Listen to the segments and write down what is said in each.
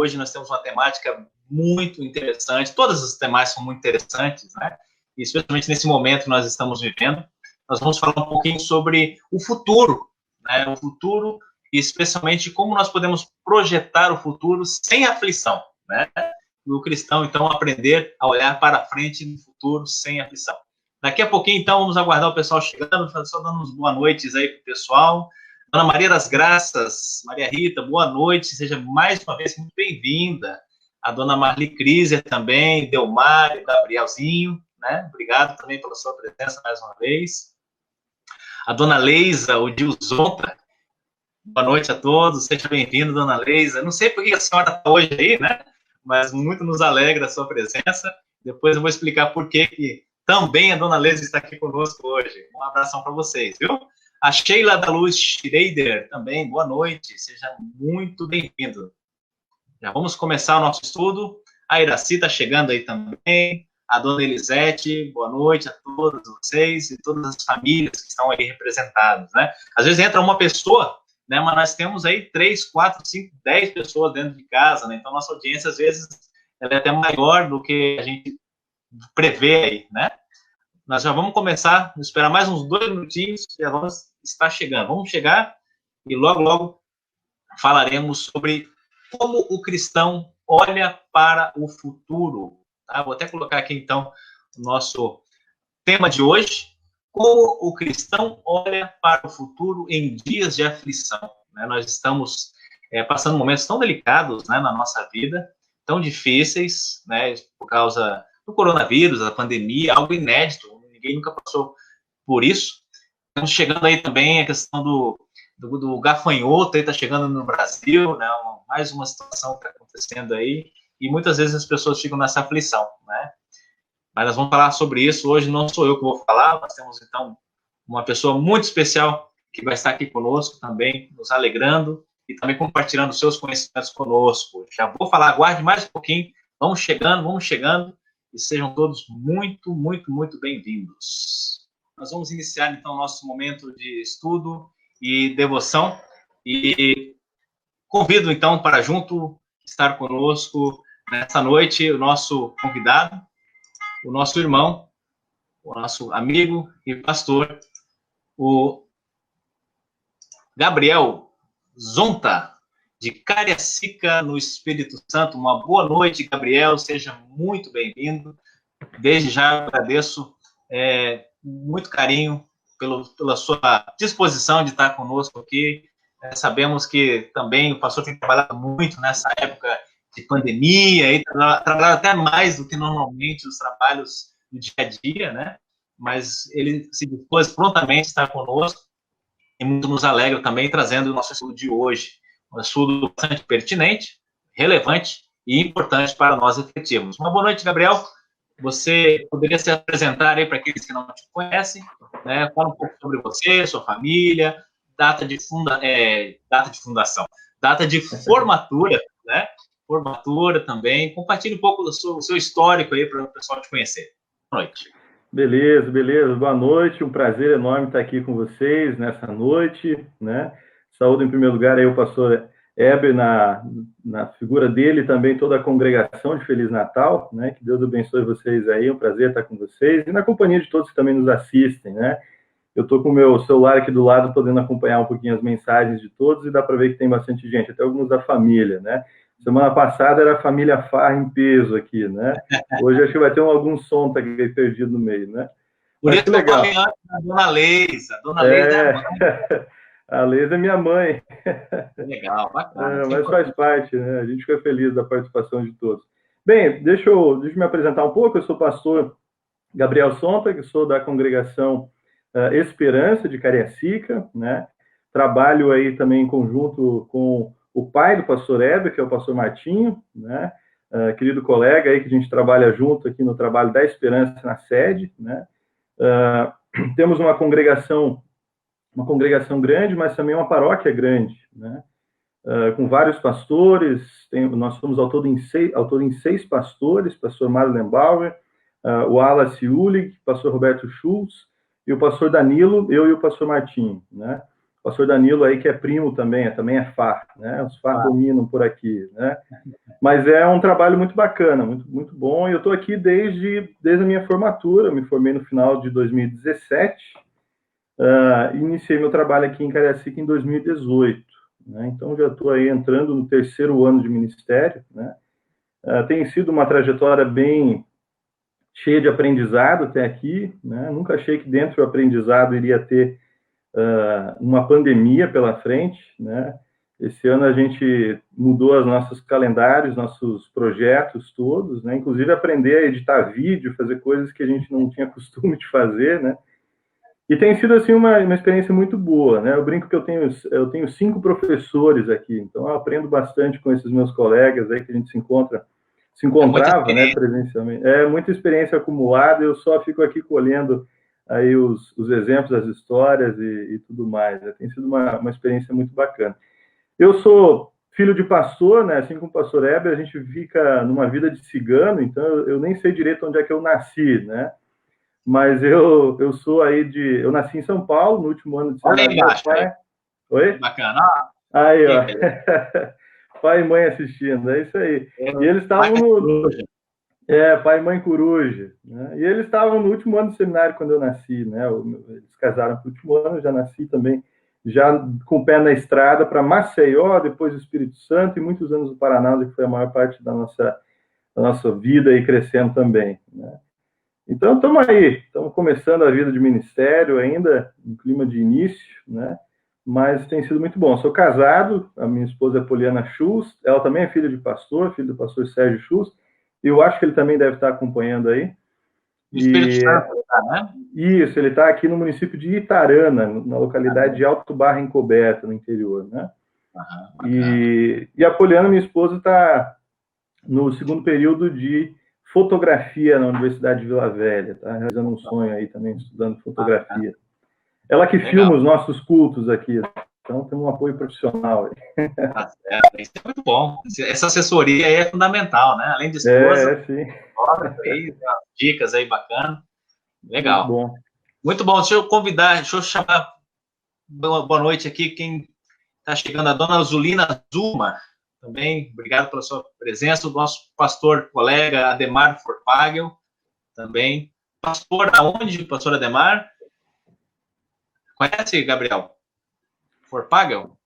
hoje nós temos uma temática muito interessante, todas as temáticas são muito interessantes, né? E especialmente nesse momento que nós estamos vivendo, nós vamos falar um pouquinho sobre o futuro, né? O futuro e especialmente como nós podemos projetar o futuro sem aflição, né? E o cristão, então, aprender a olhar para frente no futuro sem aflição. Daqui a pouquinho, então, vamos aguardar o pessoal chegando, só dando uns boa noites aí para o pessoal. Dona Maria das Graças, Maria Rita, boa noite, seja mais uma vez muito bem-vinda. A dona Marli Criser também, Delmar e Gabrielzinho, né? Obrigado também pela sua presença mais uma vez. A dona Leisa, o Dilzonta, boa noite a todos, seja bem-vindo, dona Leisa. Não sei por que a senhora está hoje aí, né? Mas muito nos alegra a sua presença. Depois eu vou explicar por que também a dona Leisa está aqui conosco hoje. Um abração para vocês, viu? A Sheila da Luz Schrader também, boa noite, seja muito bem-vindo. Já vamos começar o nosso estudo. A Iraci está chegando aí também. A dona Elisete, boa noite a todos vocês e todas as famílias que estão aí representadas, né? Às vezes entra uma pessoa, né, mas nós temos aí 3, 4, 5, 10 pessoas dentro de casa, né? Então, nossa audiência, às vezes, ela é até maior do que a gente prevê aí, né? Nós já vamos começar, vamos esperar mais uns 2 minutinhos, já vamos estar chegando. Vamos chegar e logo, logo falaremos sobre como o cristão olha para o futuro. Tá? Vou até colocar aqui, então, o nosso tema de hoje. Como o cristão olha para o futuro em dias de aflição. Né? Nós estamos passando momentos tão delicados, né, na nossa vida, tão difíceis, né, por causa do coronavírus, da pandemia, algo inédito, ninguém nunca passou por isso. Estamos chegando aí também a questão do gafanhoto, está chegando no Brasil, né, mais uma situação que está acontecendo aí, e muitas vezes as pessoas ficam nessa aflição, né? Mas nós vamos falar sobre isso. Hoje não sou eu que vou falar, nós temos, então, uma pessoa muito especial que vai estar aqui conosco também, nos alegrando e também compartilhando seus conhecimentos conosco. Já vou falar, aguarde mais um pouquinho, vamos chegando, e sejam todos muito, muito, muito bem-vindos. Nós vamos iniciar, então, nosso momento de estudo e devoção, e convido, então, para junto estar conosco nessa noite o nosso convidado, o nosso irmão, o nosso amigo e pastor, o Gabriel Zonta, de Cariacica, no Espírito Santo. Uma boa noite, Gabriel, seja muito bem-vindo. Desde já agradeço muito carinho pela sua disposição de estar conosco aqui. Sabemos que também o pastor tem trabalhado muito nessa época de pandemia, e trabalhado até mais do que normalmente os trabalhos do dia a dia, né? Mas ele se dispôs prontamente a estar conosco e muito nos alegra também trazendo o nosso estudo de hoje. Um estudo bastante pertinente, relevante e importante para nós refletirmos. Uma boa noite, Gabriel. Você poderia se apresentar aí para aqueles que não te conhecem, né? Fala um pouco sobre você, sua família, data de fundação, data de formatura, né? Formatura também. Compartilhe um pouco do seu histórico aí para o pessoal te conhecer. Boa noite. Beleza. Boa noite. Um prazer enorme estar aqui com vocês nessa noite, né? Saúdo em primeiro lugar aí o pastor Heber na figura dele, também toda a congregação de Feliz Natal, né? Que Deus abençoe vocês aí. Um prazer estar com vocês e na companhia de todos que também nos assistem, né? Eu estou com o meu celular aqui do lado, podendo acompanhar um pouquinho as mensagens de todos, e dá para ver que tem bastante gente, até alguns da família, né? Semana passada era a família Farra em peso aqui, né? Hoje acho que vai ter algum som tá perdido no meio, né? Por isso que eu falei antes da dona Leisa. Dona Leisa é a mãe. A Leisa é minha mãe. Legal, bacana. Mas faz parte, né? A gente fica feliz da participação de todos. Bem, deixa eu me apresentar um pouco. Eu sou o pastor Gabriel Zonta, que sou da congregação Esperança de Cariacica, né? Trabalho aí também em conjunto com o pai do pastor Heber, que é o pastor Martinho, né? Querido colega aí que a gente trabalha junto aqui no trabalho da Esperança na sede, né? Temos uma congregação grande, mas também uma paróquia grande, né? Com vários pastores, nós somos ao todo em 6 pastores, pastor Marlen Bauer, o Wallace Ulig, pastor Roberto Schultz, e o pastor Danilo, eu e o pastor Martinho, né? O pastor Danilo aí, que é primo também é FAR, né? Os FAR dominam por aqui, né? Mas é um trabalho muito bacana, muito, muito bom, e eu estou aqui desde a minha formatura. Eu me formei no final de 2017, iniciei meu trabalho aqui em Cariacica em 2018, né? Então já estou aí entrando no 3º ano de ministério, né? Tem sido uma trajetória bem cheia de aprendizado até aqui, né? Nunca achei que dentro do aprendizado iria ter uma pandemia pela frente, né? Esse ano a gente mudou os nossos calendários, nossos projetos todos, né? Inclusive aprender a editar vídeo, fazer coisas que a gente não tinha costume de fazer, né? E tem sido, assim, uma experiência muito boa, né? Eu brinco que eu tenho 5 professores aqui, então eu aprendo bastante com esses meus colegas aí, que a gente se encontrava, né, presencialmente. É muita experiência acumulada, eu só fico aqui colhendo aí os exemplos, as histórias e tudo mais. Tem sido uma experiência muito bacana. Eu sou filho de pastor, né? Assim como o pastor Heber, a gente fica numa vida de cigano, então eu nem sei direito onde é que eu nasci, né? Mas eu sou aí eu nasci em São Paulo, no último ano de seminário do meu pai. Aí. Oi? Bacana. Aí, ó. Pai e mãe assistindo, é isso aí. E eles estavam no... pai e mãe coruja. Né? E eles estavam no último ano do seminário quando eu nasci, né? Eles casaram no último ano, eu já nasci também, já com o pé na estrada para Maceió, depois o Espírito Santo, e muitos anos no Paraná, que foi a maior parte da nossa vida e crescendo também, né? Então, estamos aí, estamos começando a vida de ministério ainda, em clima de início, né? Mas tem sido muito bom. Sou casado, a minha esposa é Poliana Schultz, ela também é filha de pastor, filho do pastor Sérgio Schultz, e eu acho que ele também deve estar acompanhando aí. Espírito Santo, né? Isso, ele está aqui no município de Itarana, na localidade de Alto Barra Encoberta, no interior, né? E a Poliana, minha esposa, está no 2º período de fotografia na Universidade de Vila Velha, tá realizando um sonho aí também, estudando fotografia. Ela que filma os nossos cultos aqui, então tem um apoio profissional aí. Tá certo, isso é muito bom. Essa assessoria aí é fundamental, né? Além de esposa, sim. Aí, dicas aí bacanas. Legal. Muito bom. Muito bom. Deixa eu chamar boa noite aqui, quem está chegando, a dona Zulina Zuma, também, obrigado pela sua presença, o nosso pastor, colega Ademar Forpagel, também. Pastor, aonde, pastor Ademar? Conhece, Gabriel? Forpagel?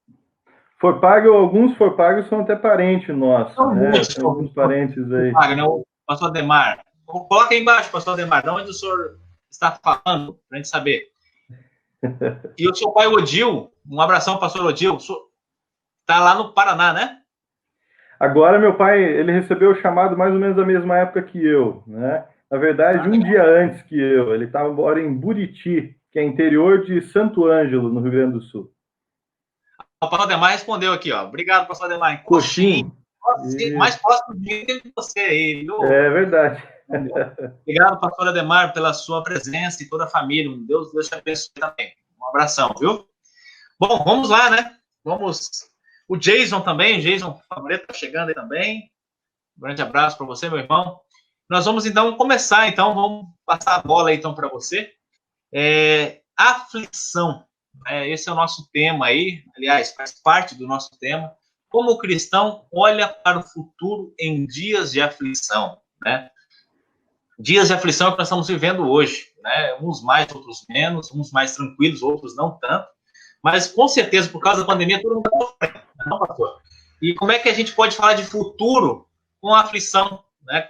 Alguns Forpagel são até parentes nossos, né? Tem alguns parentes aí. Não, pastor Ademar. Coloca aí embaixo, pastor Ademar, de onde o senhor está falando, para a gente saber. E o seu pai, Odil, um abração, pastor Odil, está lá no Paraná, né? Agora, meu pai, ele recebeu o chamado mais ou menos da mesma época que eu, né? Na verdade, um dia antes que eu. Ele estava agora em Buriti, que é interior de Santo Ângelo, no Rio Grande do Sul. O pastor Ademar respondeu aqui, ó. Obrigado, pastor Ademar. Em Coxim. Mais próximo de mim que você aí, viu? É verdade. Obrigado, pastor Ademar, pela sua presença e toda a família. Deus te abençoe também. Um abração, viu? Bom, vamos lá, né? O Jason também, Jason Favoreto está chegando aí também. Um grande abraço para você, meu irmão. Nós vamos, então, começar, vamos passar a bola aí, então, para você. Aflição. Esse é o nosso tema aí, aliás, faz parte do nosso tema. Como o cristão olha para o futuro em dias de aflição, né? Dias de aflição que nós estamos vivendo hoje, né? Uns mais, outros menos, uns mais tranquilos, outros não tanto. Mas, com certeza, por causa da pandemia, todo mundo está sofrendo, não, pastor? E como é que a gente pode falar de futuro com a aflição, né?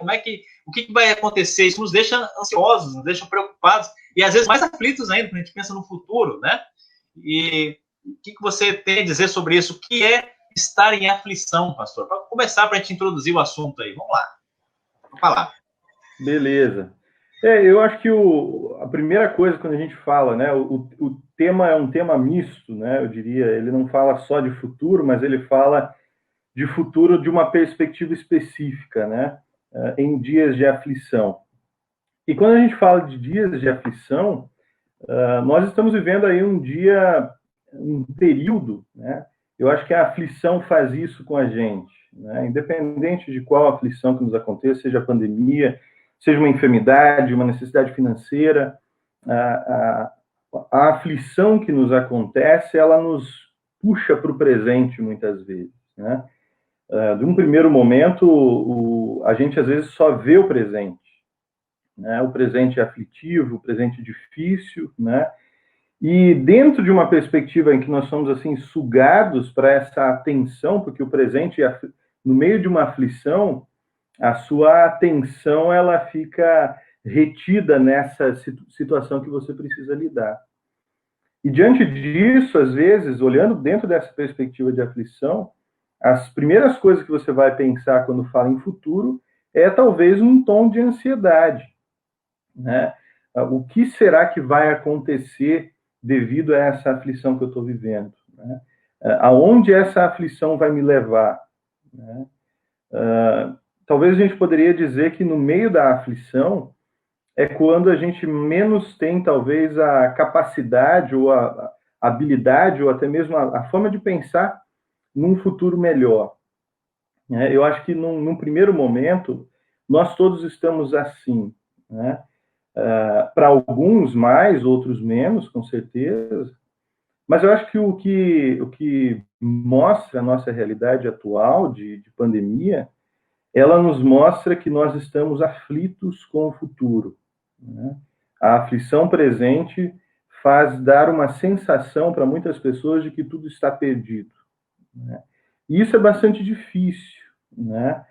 O que vai acontecer? Isso nos deixa ansiosos, nos deixa preocupados e, às vezes, mais aflitos ainda, quando a gente pensa no futuro, né? E o que você tem a dizer sobre isso? O que é estar em aflição, pastor? Para começar, para a gente introduzir o assunto aí. Vamos lá. Vamos falar. Beleza. Eu acho que a primeira coisa, quando a gente fala, né, o tema é um tema misto, né, eu diria, ele não fala só de futuro, mas ele fala de futuro de uma perspectiva específica, né, em dias de aflição. E quando a gente fala de dias de aflição, nós estamos vivendo aí um período, né, eu acho que a aflição faz isso com a gente, né, independente de qual aflição que nos aconteça, seja a pandemia, seja uma enfermidade, uma necessidade financeira, a aflição que nos acontece, ela nos puxa para o presente muitas vezes, né? De um primeiro momento, a gente às vezes só vê o presente, né? O presente aflitivo, o presente difícil, né? E dentro de uma perspectiva em que nós somos assim sugados para essa atenção, porque o presente, no meio de uma aflição, a sua atenção ela fica retida nessa situação que você precisa lidar. E diante disso, às vezes, olhando dentro dessa perspectiva de aflição, as primeiras coisas que você vai pensar quando fala em futuro é talvez um tom de ansiedade, né? O que será que vai acontecer devido a essa aflição que eu estou vivendo, né? Aonde essa aflição vai me levar, né? Talvez a gente poderia dizer que no meio da aflição é quando a gente menos tem, talvez, a capacidade ou a habilidade ou até mesmo a forma de pensar num futuro melhor. Eu acho que num primeiro momento nós todos estamos assim, né? Para alguns mais, outros menos, com certeza. Mas eu acho que o que mostra a nossa realidade atual de pandemia, ela nos mostra que nós estamos aflitos com o futuro, né? A aflição presente faz dar uma sensação para muitas pessoas de que tudo está perdido, né? E isso é bastante difícil, né?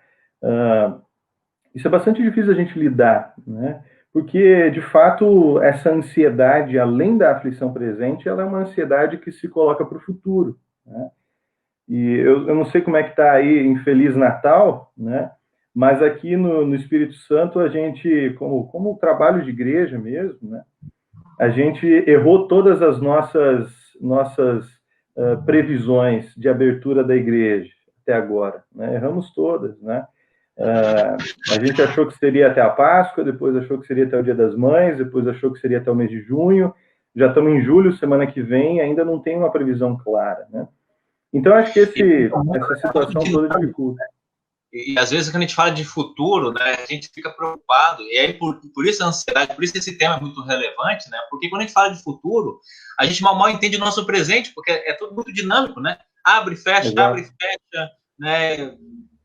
Isso é bastante difícil a gente lidar, né? Porque, de fato, essa ansiedade, além da aflição presente, ela é uma ansiedade que se coloca para o futuro, né? E eu não sei como é que está aí em Feliz Natal, né? Mas aqui no Espírito Santo, a gente, como trabalho de igreja mesmo, né? A gente errou todas as nossas previsões de abertura da igreja até agora, né? Erramos todas, né? A gente achou que seria até a Páscoa, depois achou que seria até o Dia das Mães, depois achou que seria até o mês de junho, já estamos em julho, semana que vem, ainda não tem uma previsão clara, né? Então, acho que essa situação toda dificulta. E às vezes, quando a gente fala de futuro, né, a gente fica preocupado, e aí por isso a ansiedade, por isso esse tema é muito relevante, né? Porque quando a gente fala de futuro, a gente mal entende o nosso presente, porque é tudo muito dinâmico, né? Abre, fecha, né?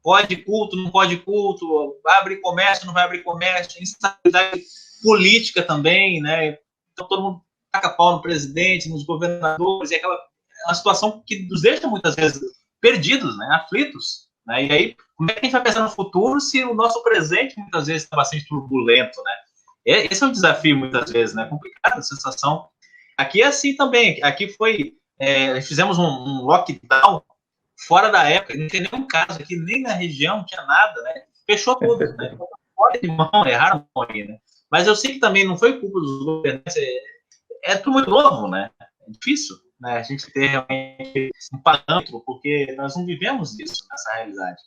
Pode culto, não pode culto, abre comércio, não vai abrir comércio, instabilidade política também, né? Então todo mundo taca pau no presidente, nos governadores, e aquela uma situação que nos deixa muitas vezes perdidos, né? Aflitos, né? E aí, como é que a gente vai pensar no futuro se o nosso presente muitas vezes está bastante turbulento, né? Esse é um desafio muitas vezes, né? Complicado a sensação. Aqui é assim também, aqui foi, fizemos um lockdown fora da época, não tem nenhum caso aqui, nem na região, não tinha nada, né? Fechou tudo, né? Fora de mão, erraram aí, né? Mas eu sei que também não foi culpa dos governantes, é tudo muito novo, né? É difícil, né? A gente ter realmente um parâmetro, porque nós não vivemos isso, nessa realidade.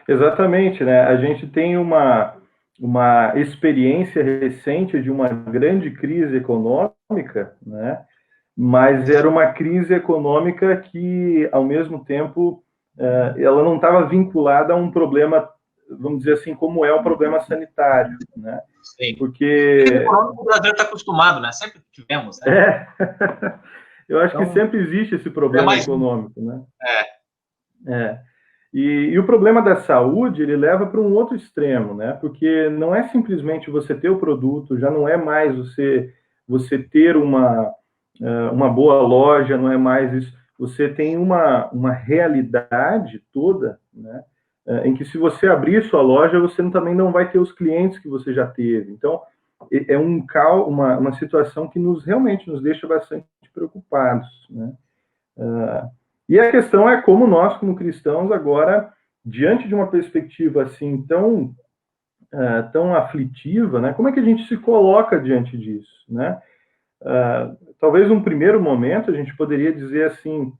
Exatamente, né? A gente tem uma experiência recente de uma grande crise econômica, né? Mas era uma crise econômica que, ao mesmo tempo, ela não estava vinculada a um problema, vamos dizer assim, como é um problema sanitário, né? Sim. Porque o Brasil está acostumado, né? Sempre tivemos, né? Eu acho que sempre existe esse problema econômico, né? E o problema da saúde, ele leva para um outro extremo, né? Porque não é simplesmente você ter o produto, já não é mais você ter uma boa loja, não é mais isso. Você tem uma realidade toda, né? Em que se você abrir sua loja, você também não vai ter os clientes que você já teve. Então, é uma situação que realmente nos deixa bastante preocupados, né? E a questão é como nós, como cristãos, agora, diante de uma perspectiva assim tão aflitiva, né? Como é que a gente se coloca diante disso, né? Talvez num primeiro momento a gente poderia dizer assim,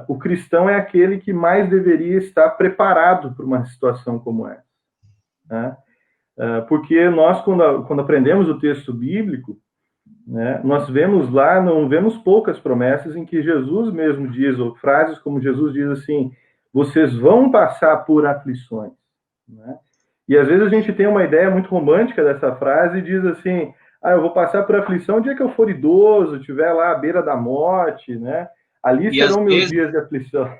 o cristão é aquele que mais deveria estar preparado para uma situação como essa, né? Porque nós, quando aprendemos o texto bíblico, né, nós vemos lá, não vemos poucas promessas em que Jesus mesmo diz, ou frases como Jesus diz assim, vocês vão passar por aflições, né? E às vezes a gente tem uma ideia muito romântica dessa frase e diz assim, eu vou passar por aflição o dia que eu for idoso, estiver lá à beira da morte, né? Ali serão meus dias de aflição.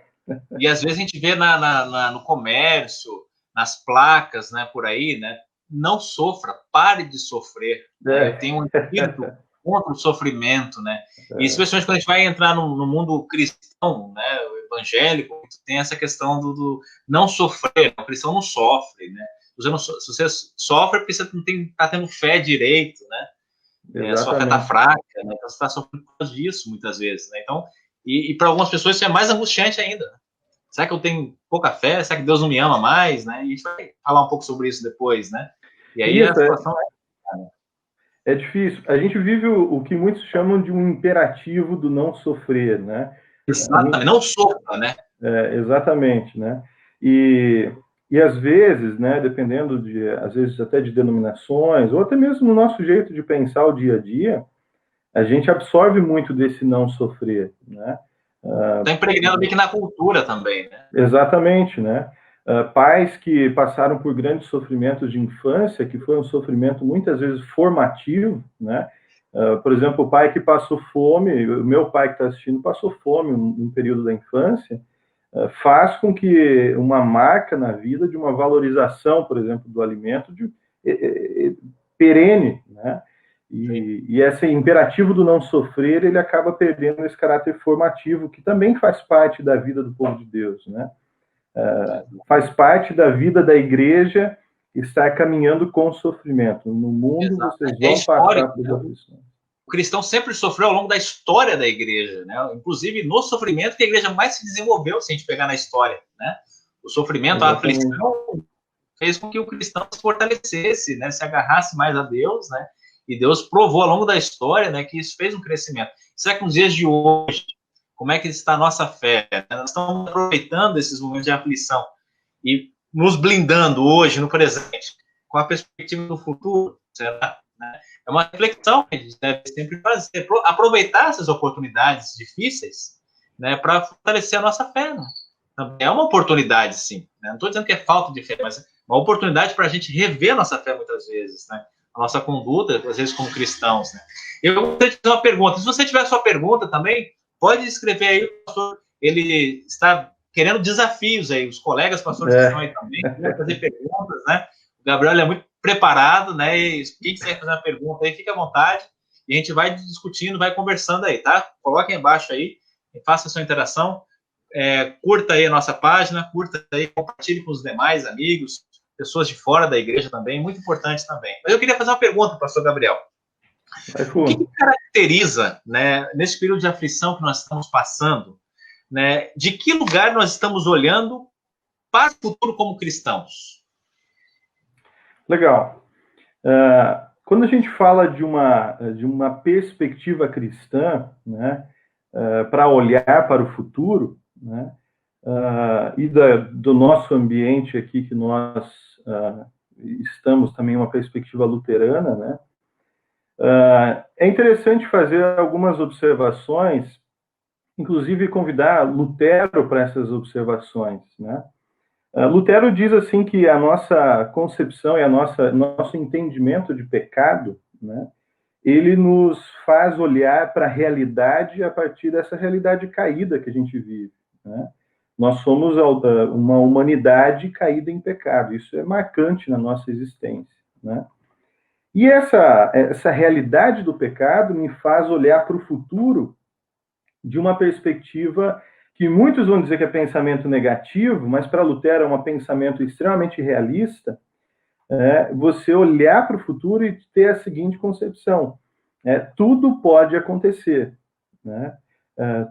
E às vezes a gente vê no comércio, nas placas, né, por aí, né? Não sofra, pare de sofrer. Né? Eu tenho um espírito contra o sofrimento, né? E especialmente quando a gente vai entrar no mundo cristão, né, o evangélico, tem essa questão do não sofrer. O cristão não sofre, né? Se você sofre é porque você não está tendo fé direito, né? A sua fé está fraca, né? Então você está sofrendo por causa disso, muitas vezes, né? Então, e para algumas pessoas isso é mais angustiante ainda. Será que eu tenho pouca fé? Será que Deus não me ama mais? Né? E a gente vai falar um pouco sobre isso depois, né? E aí a situação é difícil. A gente vive o que muitos chamam de um imperativo do não sofrer, né? Exatamente, não sofra, né? Exatamente, né? E às vezes, né, dependendo às vezes até de denominações, ou até mesmo no nosso jeito de pensar o dia a dia, a gente absorve muito desse não sofrer, né? Está impregnando meio que na cultura também, né? Exatamente, né? Pais que passaram por grandes sofrimentos de infância, que foi um sofrimento muitas vezes formativo, né? Por exemplo, o pai que passou fome, o meu pai que está assistindo passou fome no período da infância, faz com que uma marca na vida de uma valorização, por exemplo, do alimento perene, né? E esse imperativo do não sofrer, ele acaba perdendo esse caráter formativo, que também faz parte da vida do povo de Deus, né? Faz parte da vida da igreja estar caminhando com sofrimento. No mundo, vocês vão passar por aflições. O cristão sempre sofreu ao longo da história da igreja, né? Inclusive no sofrimento que a igreja mais se desenvolveu, se a gente pegar na história, né? O sofrimento, a aflição, fez com que o cristão se fortalecesse, né? Se agarrasse mais a Deus, né? E Deus provou ao longo da história, né, que isso fez um crescimento. Será que nos dias de hoje, como é que está a nossa fé? Nós estamos aproveitando esses momentos de aflição e nos blindando hoje, no presente, com a perspectiva do futuro, será? É uma reflexão que a gente deve sempre fazer, aproveitar essas oportunidades difíceis, né, para fortalecer a nossa fé. Né? É uma oportunidade, sim. Né? Não estou dizendo que é falta de fé, mas é uma oportunidade para a gente rever a nossa fé muitas vezes, né? A nossa conduta, às vezes como cristãos. Né? Eu gostaria de fazer uma pergunta. Se você tiver sua pergunta também, pode escrever aí. O pastor, ele está querendo desafios aí. Os colegas pastores que estão aí também, querem fazer perguntas, né? O Gabriel é muito preparado, né? E quem quiser fazer uma pergunta aí, fique à vontade. E a gente vai discutindo, vai conversando aí, tá? Coloque aí embaixo aí, faça a sua interação. Curta aí a nossa página, curta aí, compartilhe com os demais amigos, pessoas de fora da igreja também, muito importante também. Mas eu queria fazer uma pergunta, pastor Gabriel. O que caracteriza, né, nesse período de aflição que nós estamos passando, né, de que lugar nós estamos olhando para o futuro como cristãos? Legal. Quando a gente fala de uma perspectiva cristã, né, para olhar para o futuro, né, e do nosso ambiente aqui, que nós estamos também em uma perspectiva luterana, né, é interessante fazer algumas observações, inclusive convidar Lutero para essas observações, né. Lutero diz assim que a nossa concepção e nosso entendimento de pecado, né, ele nos faz olhar para a realidade a partir dessa realidade caída que a gente vive, né? Nós somos uma humanidade caída em pecado, isso é marcante na nossa existência, né? E essa realidade do pecado me faz olhar para o futuro de uma perspectiva que muitos vão dizer que é pensamento negativo, mas para Lutero é um pensamento extremamente realista, você olhar para o futuro e ter a seguinte concepção: tudo pode acontecer, né?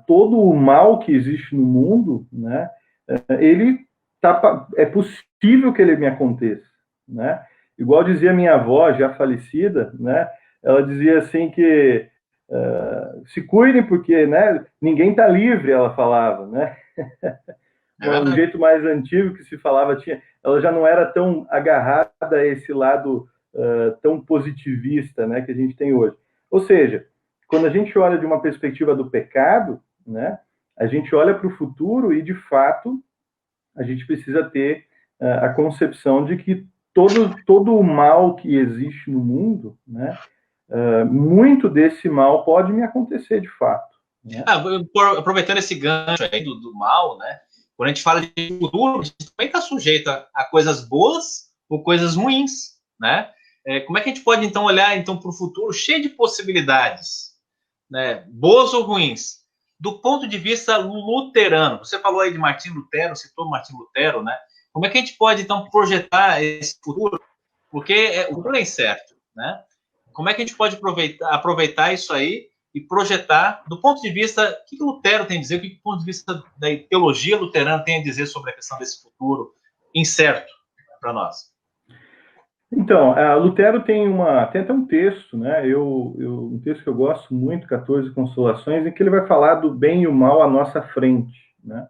Todo o mal que existe no mundo, né, é possível que ele me aconteça, né? Igual dizia minha avó, já falecida, né? Ela dizia assim que se cuidem porque, né, ninguém está livre, ela falava, né? Um jeito mais antigo que se falava, ela já não era tão agarrada a esse lado tão positivista, né, que a gente tem hoje. Ou seja, quando a gente olha de uma perspectiva do pecado, né, a gente olha para o futuro e, de fato, a gente precisa ter a concepção de que todo o mal que existe no mundo, né, muito desse mal pode me acontecer de fato. Né? Aproveitando esse gancho aí do mal, né? Quando a gente fala de futuro, a gente também está sujeito a coisas boas ou coisas ruins, né? Como é que a gente pode, então, olhar então, para o futuro cheio de possibilidades, né? Boas ou ruins, do ponto de vista luterano? Você falou aí de Martim Lutero, citou Martim Lutero, né? Como é que a gente pode, então, projetar esse futuro? Porque o futuro é incerto, né? Como é que a gente pode aproveitar isso aí e projetar, do ponto de vista, o que Lutero tem a dizer, o que do ponto de vista da teologia luterana tem a dizer sobre a questão desse futuro incerto para nós? Então, Lutero tem até um texto, né? Um texto que eu gosto muito, 14 Consolações, em que ele vai falar do bem e o mal à nossa frente, né?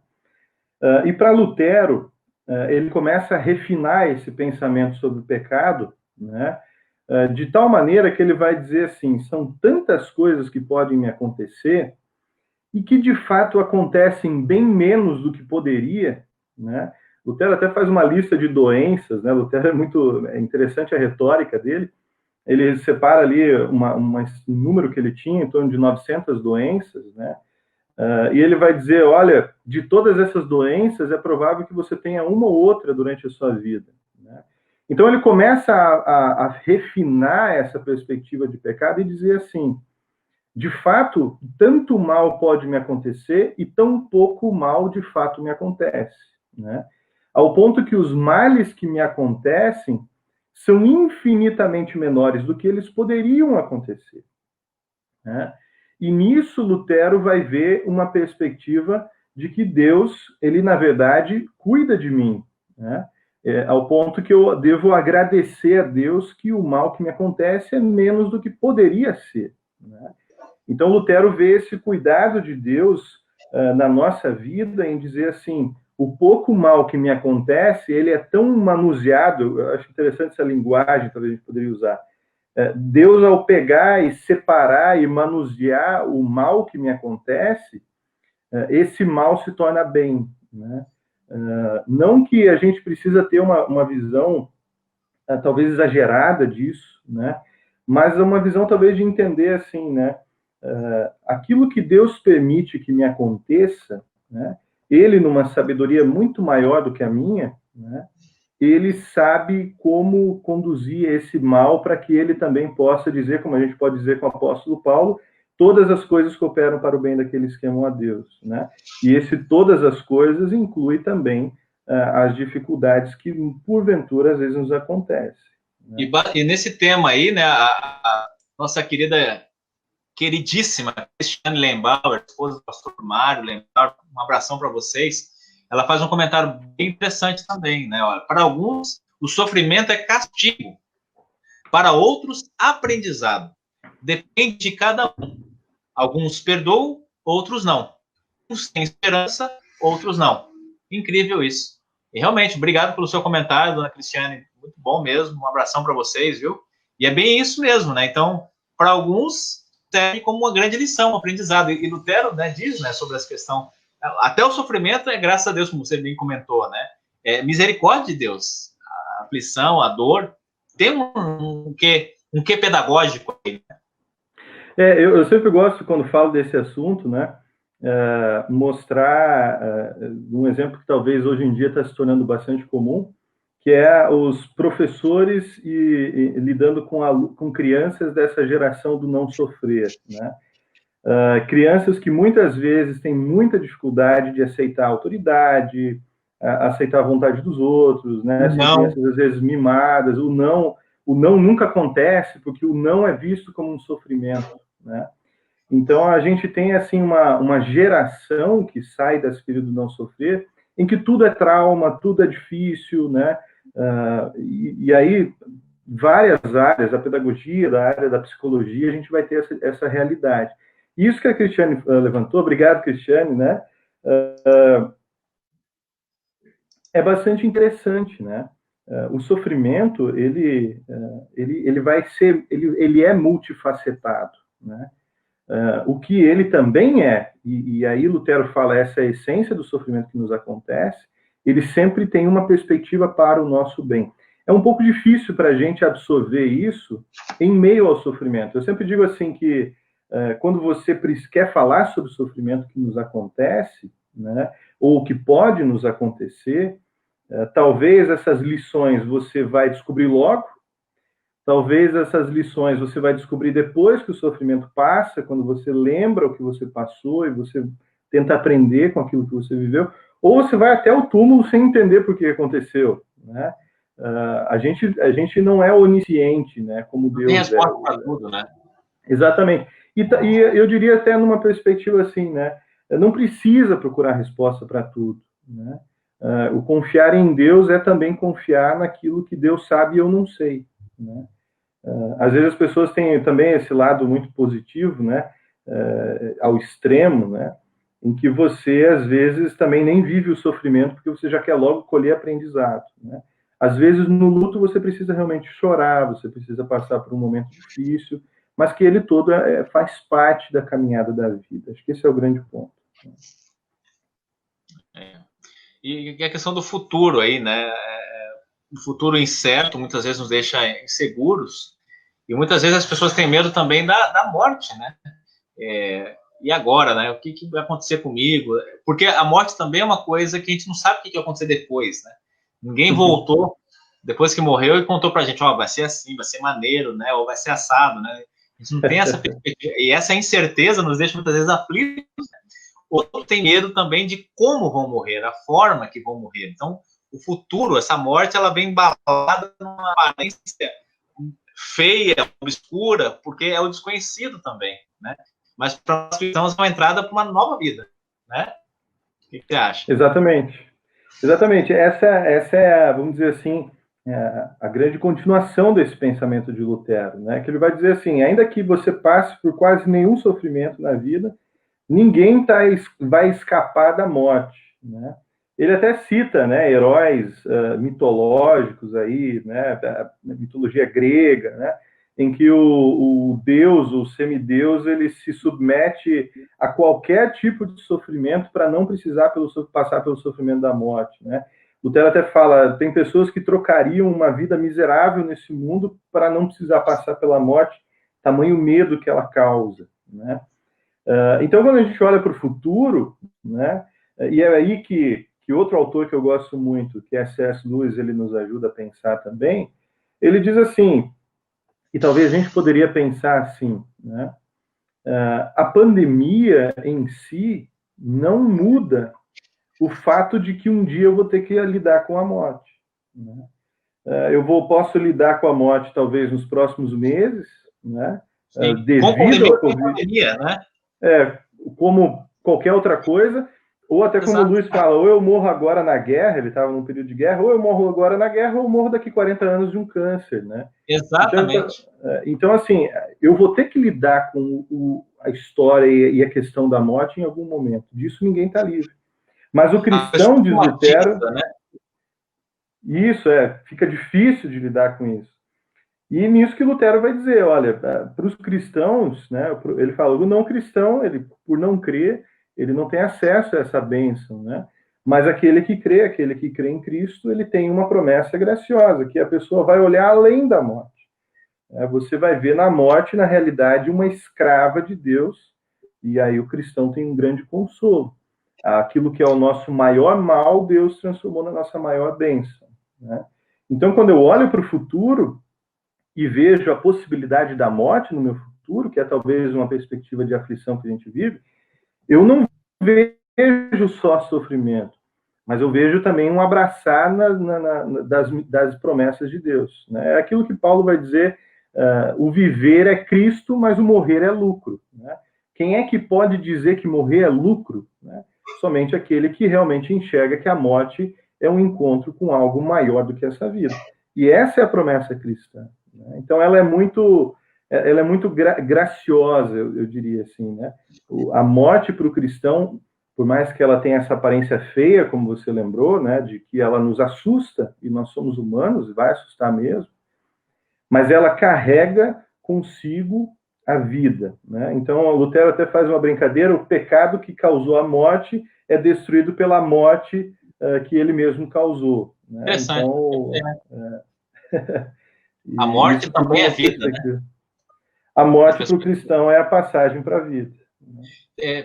E para Lutero, ele começa a refinar esse pensamento sobre o pecado, né? De tal maneira que ele vai dizer assim, são tantas coisas que podem me acontecer e que, de fato, acontecem bem menos do que poderia, né? Lutero até faz uma lista de doenças, né? Lutero é interessante a retórica dele. Ele separa ali um número que ele tinha, em torno de 900 doenças, né? E ele vai dizer, olha, de todas essas doenças, é provável que você tenha uma ou outra durante a sua vida, né? Então ele começa a refinar essa perspectiva de pecado e dizer assim, de fato, tanto mal pode me acontecer e tão pouco mal de fato me acontece, né? Ao ponto que os males que me acontecem são infinitamente menores do que eles poderiam acontecer, né? E nisso Lutero vai ver uma perspectiva de que Deus, ele na verdade cuida de mim, né? Ao ponto que eu devo agradecer a Deus que o mal que me acontece é menos do que poderia ser, né? Então Lutero vê esse cuidado de Deus na nossa vida em dizer assim, o pouco mal que me acontece, ele é tão manuseado, eu acho interessante essa linguagem, talvez a gente poderia usar. Deus, ao pegar e separar e manusear o mal que me acontece, esse mal se torna bem, né? Não que a gente precisa ter uma visão talvez exagerada disso, né? Mas uma visão talvez de entender assim, né? Aquilo que Deus permite que me aconteça, né? Ele, numa sabedoria muito maior do que a minha, né? Ele sabe como conduzir esse mal para que ele também possa dizer, como a gente pode dizer com o apóstolo Paulo, todas as coisas cooperam para o bem daqueles que amam a Deus, né? E esse todas as coisas inclui também as dificuldades que, porventura, às vezes nos acontecem, né? E nesse tema aí, né, a nossa queridíssima Cristiane Lembauer, esposa do pastor Mário Lembauer, um abração para vocês. Ela faz um comentário bem interessante também, né? Olha, para alguns, o sofrimento é castigo. Para outros, aprendizado. Depende de cada um. Alguns perdoam, outros não. Uns têm esperança, outros não. Incrível isso. E realmente, obrigado pelo seu comentário, dona Cristiane. Muito bom mesmo. Um abração para vocês, viu? E é bem isso mesmo, né? Então, para alguns, serve como uma grande lição, um aprendizado. E Lutero, né, diz, né, sobre essa questão. Até o sofrimento é graças a Deus, como você bem comentou, né? É misericórdia de Deus. A aflição, a dor, tem um quê pedagógico aí, né? Eu sempre gosto, quando falo desse assunto, né? Mostrar um exemplo que talvez hoje em dia está se tornando bastante comum, que é os professores lidando com crianças dessa geração do não sofrer, né? Crianças que muitas vezes têm muita dificuldade de aceitar a autoridade, aceitar a vontade dos outros, né? São crianças às vezes mimadas, o não nunca acontece porque o não é visto como um sofrimento, né? Então a gente tem assim uma geração que sai desse período do não sofrer, em que tudo é trauma, tudo é difícil, né? E aí várias áreas, da pedagogia, da área da psicologia, a gente vai ter essa realidade. Isso que a Cristiane levantou, obrigado, Cristiane, né? É bastante interessante, né? O sofrimento, ele é multifacetado, né? O que ele também é, e aí Lutero fala, essa é a essência do sofrimento que nos acontece, ele sempre tem uma perspectiva para o nosso bem. é um pouco difícil para a gente absorver isso em meio ao sofrimento. Eu sempre digo assim que quando você quer falar sobre o sofrimento que nos acontece, né, ou que pode nos acontecer, talvez essas lições você vai descobrir logo, talvez essas lições você vai descobrir depois que o sofrimento passa, quando você lembra o que você passou e você tenta aprender com aquilo que você viveu, ou você vai até o túmulo sem entender por que aconteceu, né? A gente não é onisciente, né? Como Deus tem resposta para tudo, né? Exatamente. E eu diria até numa perspectiva assim, né? Não precisa procurar resposta para tudo, né? O confiar em Deus é também confiar naquilo que Deus sabe e eu não sei, né? Às vezes as pessoas têm também esse lado muito positivo, né? Ao extremo, né? Em que você, às vezes, também nem vive o sofrimento porque você já quer logo colher aprendizado, né? Às vezes, no luto, você precisa realmente chorar, você precisa passar por um momento difícil, mas que ele todo faz parte da caminhada da vida. Acho que esse é o grande ponto. E a questão do futuro aí, né? O futuro incerto muitas vezes nos deixa inseguros, e muitas vezes as pessoas têm medo também da morte, né? E agora, né? O que vai acontecer comigo? Porque a morte também é uma coisa que a gente não sabe o que vai acontecer depois, né? Ninguém voltou depois que morreu e contou pra gente, vai ser assim, vai ser maneiro, né? Ou vai ser assado, né? A gente não tem essa perspectiva. E essa incerteza nos deixa muitas vezes aflitos, né? Outros têm medo também de como vão morrer, a forma que vão morrer. Então, o futuro, essa morte, ela vem embalada numa aparência feia, obscura, porque é o desconhecido também, né? Mas para nós cristãos é uma entrada para uma nova vida, né? O que você acha? Exatamente. Essa é, vamos dizer assim, a grande continuação desse pensamento de Lutero, né? Que ele vai dizer assim, ainda que você passe por quase nenhum sofrimento na vida, ninguém vai escapar da morte, né? Ele até cita, né, heróis mitológicos aí, né, da mitologia grega, né, em que o deus, o semideus, ele se submete a qualquer tipo de sofrimento para não precisar passar pelo sofrimento da morte, né? Lutero até fala, tem pessoas que trocariam uma vida miserável nesse mundo para não precisar passar pela morte, tamanho medo que ela causa, né? Então, quando a gente olha para o futuro, né, e é aí que outro autor que eu gosto muito, que é C.S. Lewis, ele nos ajuda a pensar também, ele diz assim, e talvez a gente poderia pensar assim, né, a pandemia em si não muda o fato de que um dia eu vou ter que lidar com a morte, né? Posso lidar com a morte talvez nos próximos meses, né, devido à pandemia, né? Como qualquer outra coisa, ou até como Exato. o Luiz fala, ou eu morro agora na guerra, ele estava num período de guerra, ou eu morro agora na guerra, ou eu morro daqui 40 anos de um câncer, né? Exatamente. Então assim, eu vou ter que lidar com a história e a questão da morte em algum momento. Disso ninguém está livre. Mas o cristão, diz Lutero, né? Isso, fica difícil de lidar com isso. E nisso que Lutero vai dizer, olha, para os cristãos, né, ele fala, o não cristão, ele, por não crer, ele não tem acesso a essa bênção, né? Mas aquele que crê em Cristo, ele tem uma promessa graciosa, que a pessoa vai olhar além da morte. Você vai ver na morte, na realidade, uma escrava de Deus, e aí o cristão tem um grande consolo. Aquilo que é o nosso maior mal, Deus transformou na nossa maior bênção, né? Então, quando eu olho para o futuro, e vejo a possibilidade da morte no meu futuro, que é talvez uma perspectiva de aflição que a gente vive, eu não vejo só sofrimento, mas eu vejo também um abraçar das promessas de Deus, né? É aquilo que Paulo vai dizer, o viver é Cristo, mas o morrer é lucro, né? Quem é que pode dizer que morrer é lucro, né? Somente aquele que realmente enxerga que a morte é um encontro com algo maior do que essa vida. E essa é a promessa cristã. Então, ela é muito graciosa, eu diria assim, né? A morte para o cristão, por mais que ela tenha essa aparência feia, como você lembrou, né, de que ela nos assusta, e nós somos humanos, vai assustar mesmo, mas ela carrega consigo a vida, né? Então, Lutero até faz uma brincadeira, o pecado que causou a morte é destruído pela morte que ele mesmo causou, né? Então, A morte também é vida, né? A morte para o cristão é a passagem para a vida.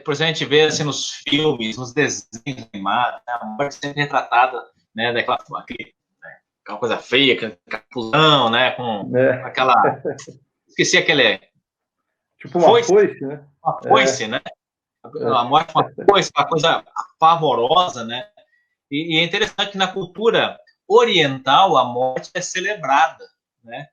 Por exemplo, a gente vê assim, nos filmes, nos desenhos animados, né, a morte sempre retratada, né, daquela coisa feia, aquela capuzão, né, com aquela... Esqueci aquele... Tipo uma foice, né? Uma foice, né? A morte é uma foice, uma coisa pavorosa, né? E é interessante que na cultura oriental a morte é celebrada, né?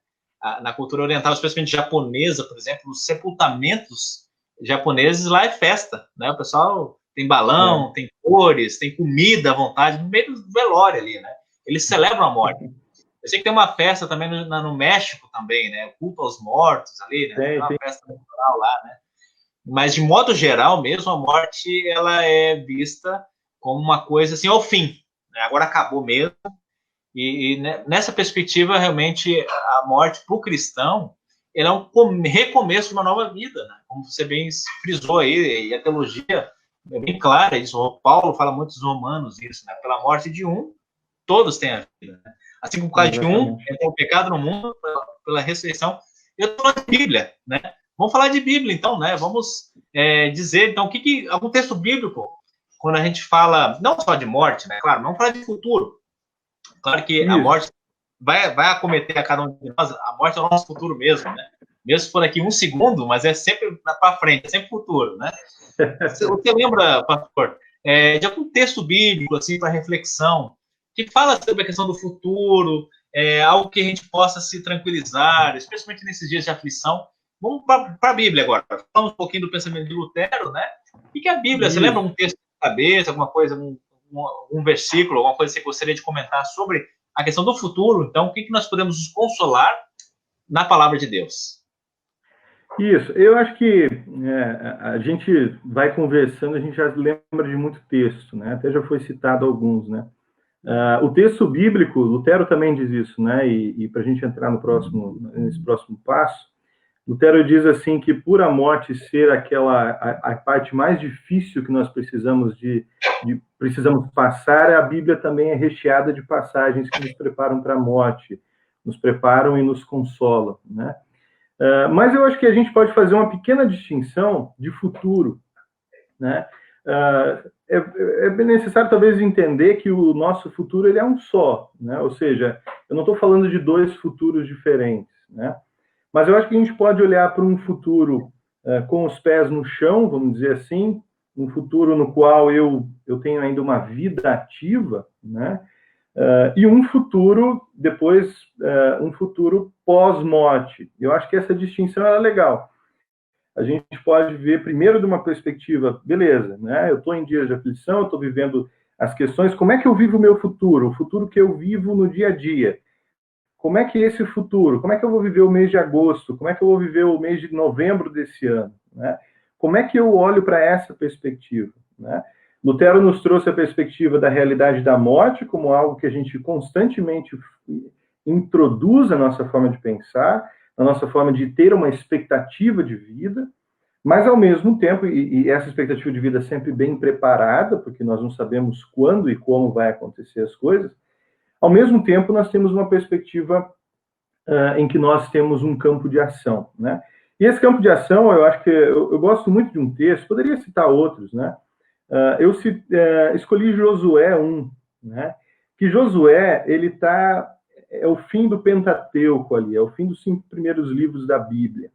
Na cultura oriental, especialmente japonesa, por exemplo, os sepultamentos japoneses lá é festa, né? O pessoal tem balão, tem cores, tem comida à vontade, no meio do velório ali, né? Eles celebram a morte. Eu sei que tem uma festa também no México também, né? Culto aos mortos ali, né? Tem uma festa cultural lá, né? Mas, de modo geral mesmo, a morte, ela é vista como uma coisa assim, ao fim, né? Agora acabou mesmo. E nessa perspectiva, realmente, a morte para o cristão, ela é um recomeço de uma nova vida, né? Como você bem frisou aí, e a teologia é bem clara isso. O Paulo fala muito dos romanos isso, né? Pela morte de um, todos têm a vida, né? Assim como por causa de um, entrou o pecado no mundo, pela ressurreição. Eu estou falando de Bíblia, né? Vamos falar de Bíblia, então, né? Vamos dizer, então, algum texto bíblico, quando a gente fala, não só de morte, né? Claro, vamos falar de futuro. Claro que a morte vai acometer a cada um de nós, a morte é o nosso futuro mesmo, né? Mesmo se for aqui um segundo, mas é sempre para frente, é sempre futuro, né? Você lembra, pastor, de algum texto bíblico, assim, para reflexão, que fala sobre a questão do futuro, algo que a gente possa se tranquilizar, especialmente nesses dias de aflição? Vamos para a Bíblia agora. Falamos um pouquinho do pensamento de Lutero, né? O que é a Bíblia? Você lembra um texto de cabeça, alguma coisa, um versículo, alguma coisa que você gostaria de comentar sobre a questão do futuro? Então, o que nós podemos nos consolar na palavra de Deus? Isso, eu acho que a gente vai conversando, a gente já lembra de muito texto, né? Até já foi citado alguns, né? O texto bíblico, Lutero também diz isso, né? E para a gente entrar nesse próximo passo, Lutero diz assim que por a morte ser a parte mais difícil que nós precisamos passar, a Bíblia também é recheada de passagens que nos preparam para a morte, nos preparam e nos consolam, né? Mas eu acho que a gente pode fazer uma pequena distinção de futuro, né? É bem necessário talvez entender que o nosso futuro ele é um só, né? Ou seja, eu não estou falando de dois futuros diferentes, né? Mas eu acho que a gente pode olhar para um futuro com os pés no chão, vamos dizer assim, um futuro no qual eu tenho ainda uma vida ativa, né? E um futuro depois, um futuro pós-morte. Eu acho que essa distinção é legal. A gente pode ver primeiro de uma perspectiva, beleza, né? Eu estou em dias de aflição, eu estou vivendo as questões, como é que eu vivo o meu futuro? O futuro que eu vivo no dia a dia. Como é que é esse futuro? Como é que eu vou viver o mês de agosto? Como é que eu vou viver o mês de novembro desse ano? Né? Como é que eu olho para essa perspectiva? Né? Lutero nos trouxe a perspectiva da realidade da morte como algo que a gente constantemente introduz na nossa forma de pensar, na nossa forma de ter uma expectativa de vida, mas ao mesmo tempo, e essa expectativa de vida sempre bem preparada, porque nós não sabemos quando e como vai acontecer as coisas, ao mesmo tempo nós temos uma perspectiva em que nós temos um campo de ação, né? E esse campo de ação, eu acho que eu gosto muito de um texto, poderia citar outros, né? Eu escolhi Josué 1, né? Que Josué, é o fim do Pentateuco ali, é o fim dos 5 primeiros livros da Bíblia.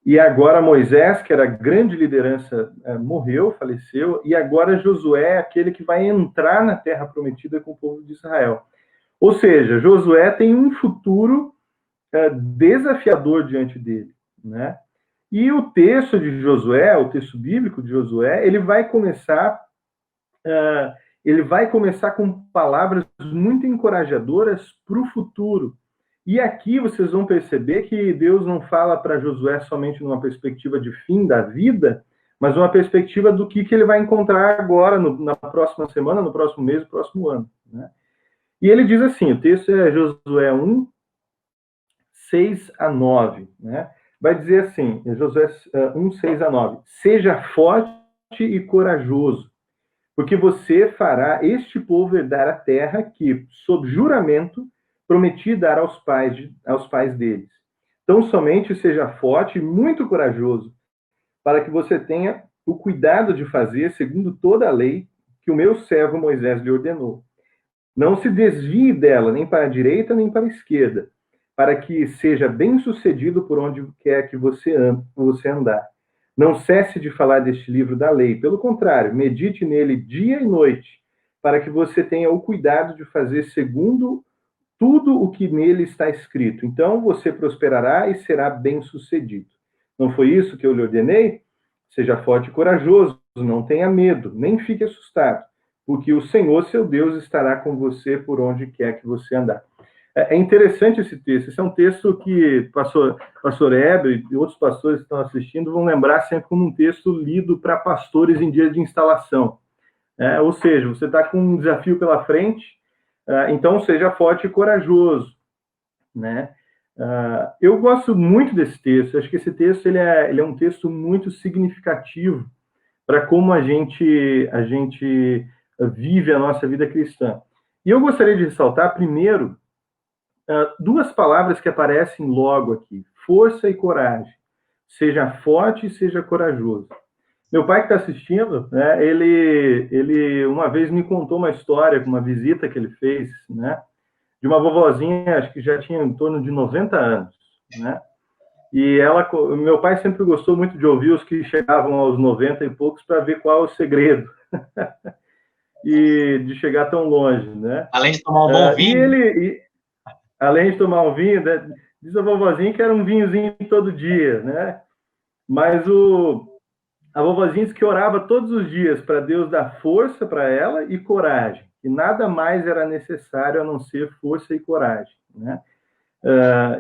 E agora Moisés, que era grande liderança, morreu, faleceu, e agora Josué é aquele que vai entrar na Terra Prometida com o povo de Israel. Ou seja, Josué tem um futuro desafiador diante dele, né? E o texto de Josué, o texto bíblico de Josué, ele vai começar com palavras muito encorajadoras para o futuro. E aqui vocês vão perceber que Deus não fala para Josué somente numa perspectiva de fim da vida, mas uma perspectiva do que ele vai encontrar agora, na próxima semana, no próximo mês, no próximo ano, né? E ele diz assim, o texto é Josué 1, 6 a 9, né? Vai dizer assim, Josué 1, 6 a 9, seja forte e corajoso, porque você fará este povo herdar a terra que, sob juramento, prometi dar aos pais deles. Então, somente seja forte e muito corajoso, para que você tenha o cuidado de fazer segundo toda a lei que o meu servo Moisés lhe ordenou. Não se desvie dela, nem para a direita, nem para a esquerda, para que seja bem-sucedido por onde quer que você andar. Não cesse de falar deste livro da lei. Pelo contrário, medite nele dia e noite, para que você tenha o cuidado de fazer segundo tudo o que nele está escrito. Então você prosperará e será bem-sucedido. Não foi isso que eu lhe ordenei? Seja forte e corajoso, não tenha medo, nem fique assustado, porque o Senhor, seu Deus, estará com você por onde quer que você andar. É interessante esse texto. Esse é um texto que pastor Heber e outros pastores que estão assistindo vão lembrar sempre como um texto lido para pastores em dias de instalação. Ou seja, você está com um desafio pela frente, então seja forte e corajoso, né? Eu gosto muito desse texto. Acho que esse texto ele é um texto muito significativo para como a gente vive a nossa vida cristã. E eu gostaria de ressaltar, primeiro, duas palavras que aparecem logo aqui: força e coragem. Seja forte e seja corajoso. Meu pai que está assistindo, né, ele uma vez me contou uma história, uma visita que ele fez, né, de uma vovozinha, acho que já tinha em torno de 90 anos, né? E meu pai sempre gostou muito de ouvir os que chegavam aos 90 e poucos para ver qual é o segredo e de chegar tão longe, né? Além de tomar um bom vinho. Além de tomar um vinho, né, diz a vovozinha que era um vinhozinho todo dia, né? Mas a vovozinha disse que orava todos os dias para Deus dar força para ela e coragem. E nada mais era necessário a não ser força e coragem, né?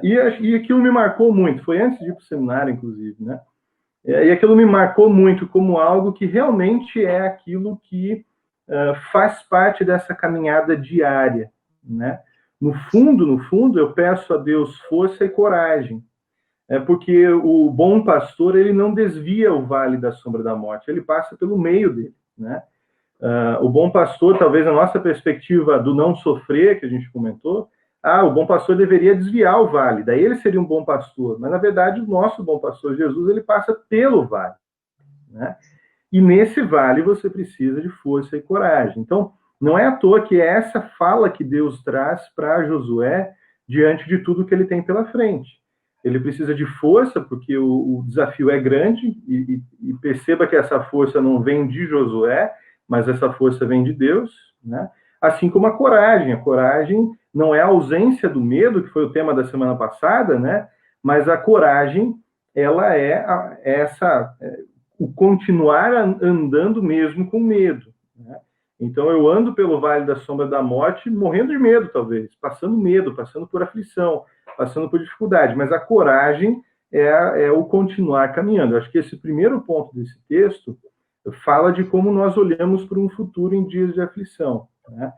E aquilo me marcou muito. Foi antes de ir para o seminário, inclusive, né? E aquilo me marcou muito como algo que realmente é aquilo que faz parte dessa caminhada diária, né? No fundo, eu peço a Deus força e coragem, porque o bom pastor ele não desvia o vale da sombra da morte, ele passa pelo meio dele, né? O bom pastor, talvez a nossa perspectiva do não sofrer, que a gente comentou, o bom pastor deveria desviar o vale, daí ele seria um bom pastor, mas na verdade o nosso bom pastor Jesus, ele passa pelo vale, né? E nesse vale você precisa de força e coragem. Então, não é à toa que é essa fala que Deus traz para Josué diante de tudo que ele tem pela frente. Ele precisa de força, porque o desafio é grande, e perceba que essa força não vem de Josué, mas essa força vem de Deus, né? Assim como a coragem. A coragem não é a ausência do medo, que foi o tema da semana passada, né? Mas a coragem, ela é o continuar andando mesmo com medo, né? Então eu ando pelo vale da sombra da morte, morrendo de medo, talvez, passando medo, passando por aflição, passando por dificuldade, mas a coragem é o continuar caminhando. Eu acho que esse primeiro ponto desse texto fala de como nós olhamos para um futuro em dias de aflição, né?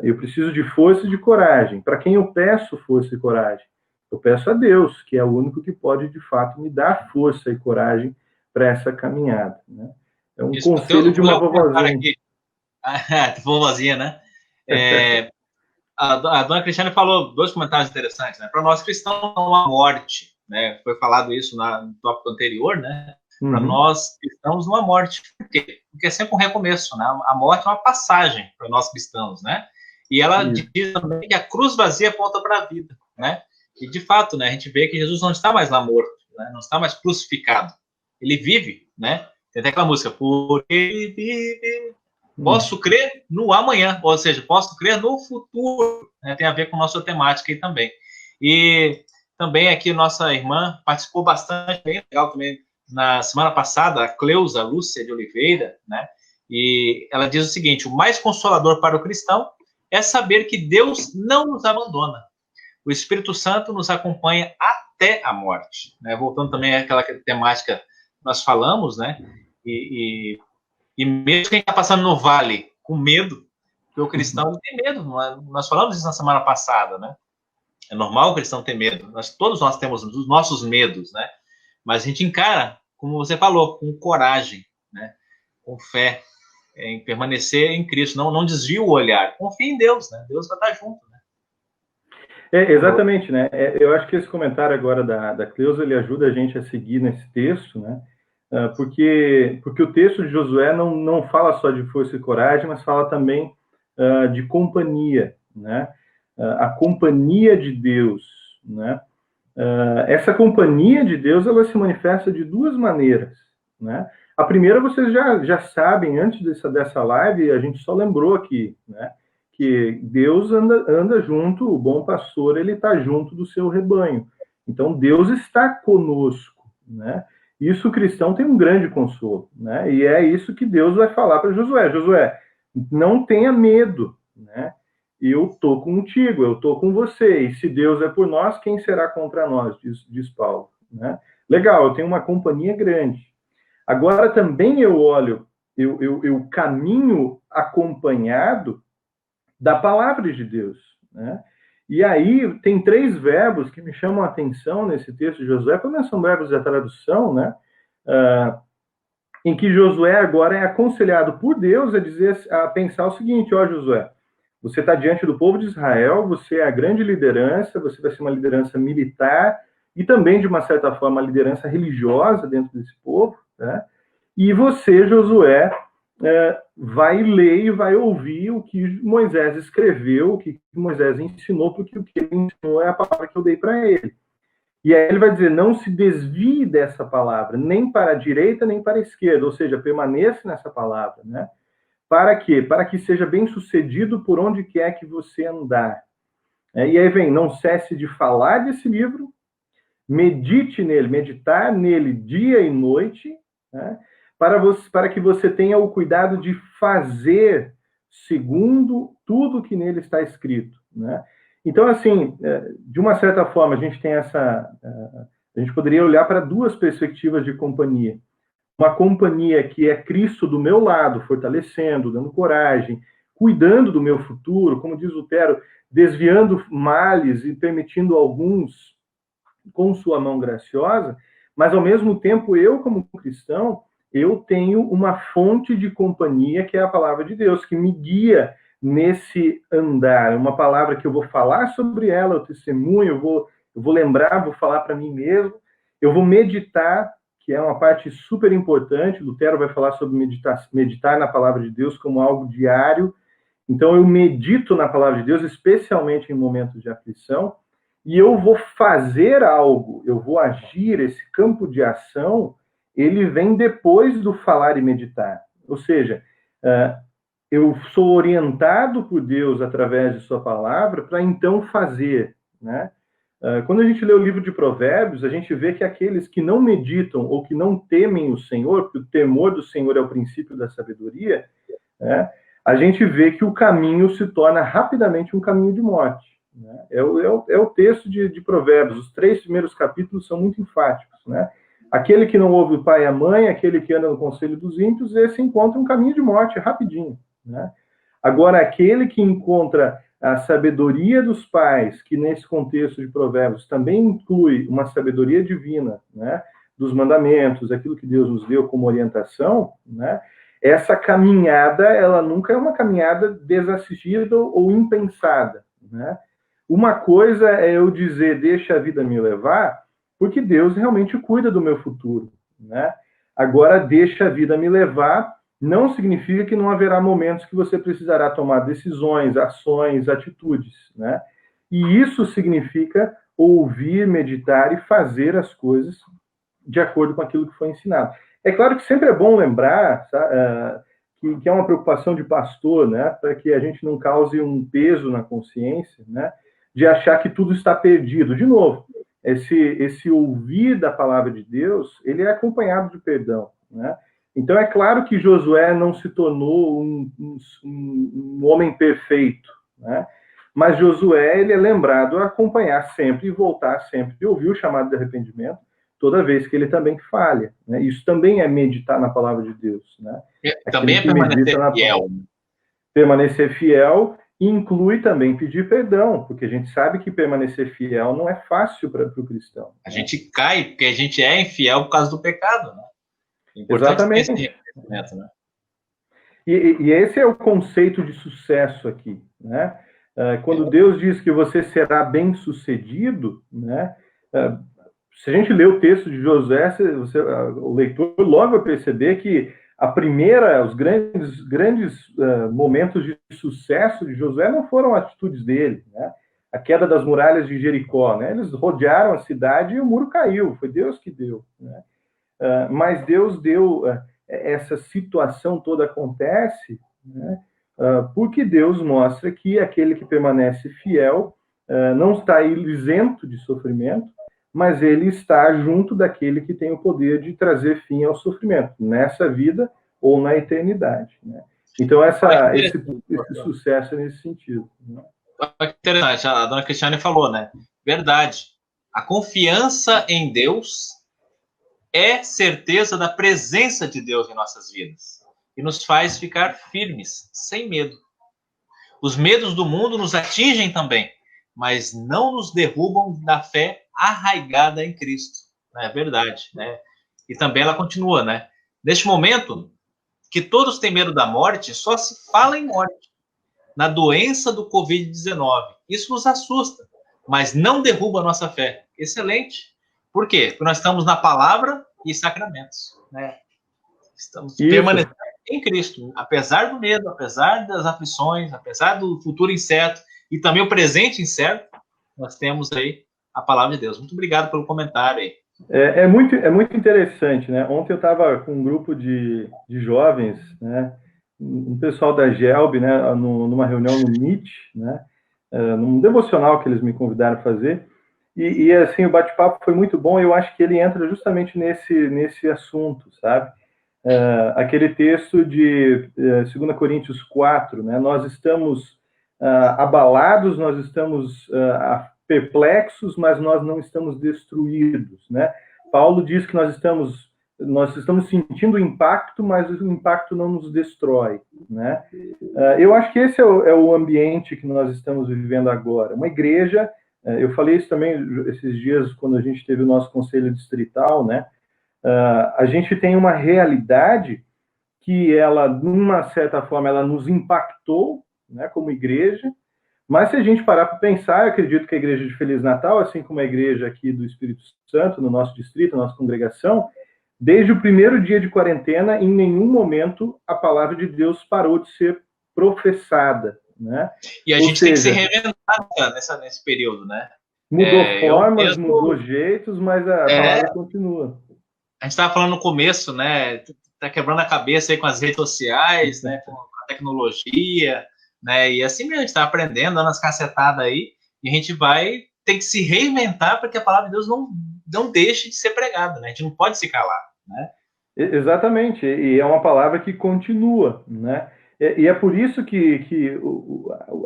Eu preciso de força e de coragem. Para quem eu peço força e coragem? Eu peço a Deus, que é o único que pode, de fato, me dar força e coragem para essa caminhada, né? É um conselho de uma vovozinha. Vovozinha, né? A dona Cristiane falou dois comentários interessantes, né? Para nós cristãos não há morte, né? Foi falado isso no tópico anterior, né? Para nós cristãos não há morte. Por quê? Porque é sempre um recomeço, né? A morte é uma passagem para nós cristãos, né? E ela diz também que a cruz vazia aponta para a vida, né? E de fato, né? A gente vê que Jesus não está mais lá morto, né? Não está mais crucificado. Ele vive, né? Tem até aquela música, por ele vive. Posso crer no amanhã, ou seja, posso crer no futuro, né? Tem a ver com a nossa temática aí também. E também aqui nossa irmã participou bastante, bem legal também, na semana passada, a Cleusa Lúcia de Oliveira, né? E ela diz o seguinte: o mais consolador para o cristão é saber que Deus não nos abandona. O Espírito Santo nos acompanha até a morte, né? Voltando também àquela temática que nós falamos, né? E mesmo quem está passando no vale com medo, porque o cristão tem medo. Nós falamos isso na semana passada, né? É normal o cristão ter medo. Todos nós temos os nossos medos, né? Mas a gente encara, como você falou, com coragem, né? Com fé, em permanecer em Cristo. Não desvia o olhar. Confia em Deus, né? Deus vai estar junto, né? Exatamente, né? Eu acho que esse comentário agora da Cleusa, ele ajuda a gente a seguir nesse texto, né? Porque o texto de Josué não fala só de força e coragem, mas fala também de companhia, né? A companhia de Deus, né? Essa companhia de Deus, ela se manifesta de duas maneiras, né? A primeira, vocês já sabem, antes dessa live, a gente só lembrou aqui, né? Que Deus anda junto, o bom pastor, ele está junto do seu rebanho. Então, Deus está conosco, né? Isso o cristão tem um grande consolo, né? E é isso que Deus vai falar para Josué. Josué, não tenha medo, né? Eu estou contigo, eu estou com você. E se Deus é por nós, quem será contra nós? Diz Paulo, né? Legal, eu tenho uma companhia grande. Agora também eu olho, eu caminho acompanhado da palavra de Deus, né? E aí tem 3 verbos que me chamam a atenção nesse texto de Josué, pelo menos são verbos da tradução, né? Em que Josué agora é aconselhado por Deus a pensar o seguinte: ó, Josué, você está diante do povo de Israel, você é a grande liderança, você vai ser uma liderança militar e também, de uma certa forma, uma liderança religiosa dentro desse povo, né? E você, Josué, vai ler e vai ouvir o que Moisés escreveu, o que Moisés ensinou, porque o que ele ensinou é a palavra que eu dei para ele. E aí ele vai dizer: não se desvie dessa palavra, nem para a direita, nem para a esquerda, ou seja, permaneça nessa palavra, né? Para quê? Para que seja bem sucedido por onde quer que você andar. E aí vem: não cesse de falar desse livro, medite nele, meditar nele dia e noite, né? Para que você tenha o cuidado de fazer segundo tudo que nele está escrito, né? Então, assim, de uma certa forma, a gente tem a gente poderia olhar para 2 perspectivas de companhia. Uma companhia que é Cristo do meu lado, fortalecendo, dando coragem, cuidando do meu futuro, como diz Lutero, desviando males e permitindo alguns com sua mão graciosa, mas ao mesmo tempo eu, como cristão, eu tenho uma fonte de companhia que é a palavra de Deus, que me guia nesse andar. Uma palavra que eu vou falar sobre ela, o testemunho, eu vou lembrar, vou falar para mim mesmo, eu vou meditar, que é uma parte super importante. Lutero vai falar sobre meditar na palavra de Deus como algo diário. Então eu medito na palavra de Deus, especialmente em momentos de aflição, e eu vou fazer algo, eu vou agir. Esse campo de ação, ele vem depois do falar e meditar. Ou seja, eu sou orientado por Deus através de sua palavra para então fazer, né? Quando a gente lê o livro de Provérbios, a gente vê que aqueles que não meditam ou que não temem o Senhor, porque o temor do Senhor é o princípio da sabedoria, né? A gente vê que o caminho se torna rapidamente um caminho de morte, né? É o texto de Provérbios. Os 3 primeiros capítulos são muito enfáticos, né? Aquele que não ouve o pai e a mãe, aquele que anda no conselho dos ímpios, esse encontra um caminho de morte rapidinho, né? Agora, aquele que encontra a sabedoria dos pais, que nesse contexto de Provérbios também inclui uma sabedoria divina, né, dos mandamentos, aquilo que Deus nos deu como orientação, né, essa caminhada, ela nunca é uma caminhada desassistida ou impensada, né? Uma coisa é eu dizer: deixa a vida me levar, porque Deus realmente cuida do meu futuro, né? Agora, deixa a vida me levar não significa que não haverá momentos que você precisará tomar decisões, ações, atitudes, né? E isso significa ouvir, meditar e fazer as coisas de acordo com aquilo que foi ensinado. É claro que sempre é bom lembrar, que é uma preocupação de pastor, né? Para que a gente não cause um peso na consciência, né? De achar que tudo está perdido. De novo, esse ouvir da palavra de Deus, ele é acompanhado de perdão, né? Então, é claro que Josué não se tornou um homem perfeito, né? Mas Josué, ele é lembrado a acompanhar sempre e voltar sempre e ouvir o chamado de arrependimento toda vez que ele também falha, né? Isso também é meditar na palavra de Deus, né? Também é permanecer fiel. Permanecer fiel inclui também pedir perdão, porque a gente sabe que permanecer fiel não é fácil para o cristão. A gente cai porque a gente é infiel por causa do pecado, né? Exatamente. Né? E esse é o conceito de sucesso aqui, né? Quando Deus diz que você será bem-sucedido, né? Se a gente lê o texto de Josué, o leitor logo vai perceber que os grandes momentos de sucesso de Josué não foram atitudes dele, né? A queda das muralhas de Jericó, né? Eles rodearam a cidade e o muro caiu, foi Deus que deu, né? Mas Deus deu, essa situação toda acontece, né? Porque Deus mostra que aquele que permanece fiel não está isento de sofrimento, mas ele está junto daquele que tem o poder de trazer fim ao sofrimento, nessa vida ou na eternidade, né? Então, esse sucesso é nesse sentido, né? Interessante, a dona Cristiane falou, né? Verdade. A confiança em Deus é certeza da presença de Deus em nossas vidas e nos faz ficar firmes, sem medo. Os medos do mundo nos atingem também, mas não nos derrubam da fé arraigada em Cristo. É verdade, né? E também ela continua, né? Neste momento, que todos têm medo da morte, só se fala em morte, na doença do Covid-19. Isso nos assusta, mas não derruba a nossa fé. Excelente. Por quê? Porque nós estamos na palavra e sacramentos, né? Estamos permanecendo em Cristo, apesar do medo, apesar das aflições, apesar do futuro incerto e também o presente incerto, nós temos aí a palavra de Deus. Muito obrigado pelo comentário aí. É muito interessante, né? Ontem eu estava com um grupo de jovens, né? Um pessoal da GELB, né? Numa reunião no Meet, né? Num devocional que eles me convidaram a fazer. E assim, o bate-papo foi muito bom. Eu acho que ele entra justamente nesse assunto, sabe? Aquele texto de 2 Coríntios 4, né? Nós estamos abalados, nós estamos perplexos, mas nós não estamos destruídos, né? Paulo diz que nós estamos sentindo o impacto, mas o impacto não nos destrói, né? Eu acho que esse é o ambiente que nós estamos vivendo agora. Uma igreja, eu falei isso também esses dias quando a gente teve o nosso conselho distrital, né? A gente tem uma realidade que ela, de uma certa forma, ela nos impactou, né, como igreja, mas se a gente parar para pensar, eu acredito que a igreja de Feliz Natal, assim como a igreja aqui do Espírito Santo, no nosso distrito, na nossa congregação, desde o primeiro dia de quarentena, em nenhum momento a palavra de Deus parou de ser professada, né? E a gente tem que se reinventar nesse período, né? Mudou formas, mudou jeitos, mas a palavra continua. A gente estava falando no começo, né? Tá quebrando a cabeça aí com as redes sociais, né? Com a tecnologia, né? E assim mesmo, a gente está aprendendo, dando as cacetadas aí, e a gente vai ter que se reinventar para que a palavra de Deus não deixe de ser pregada, né? A gente não pode se calar, né? Exatamente, e é uma palavra que continua, né? E é por isso que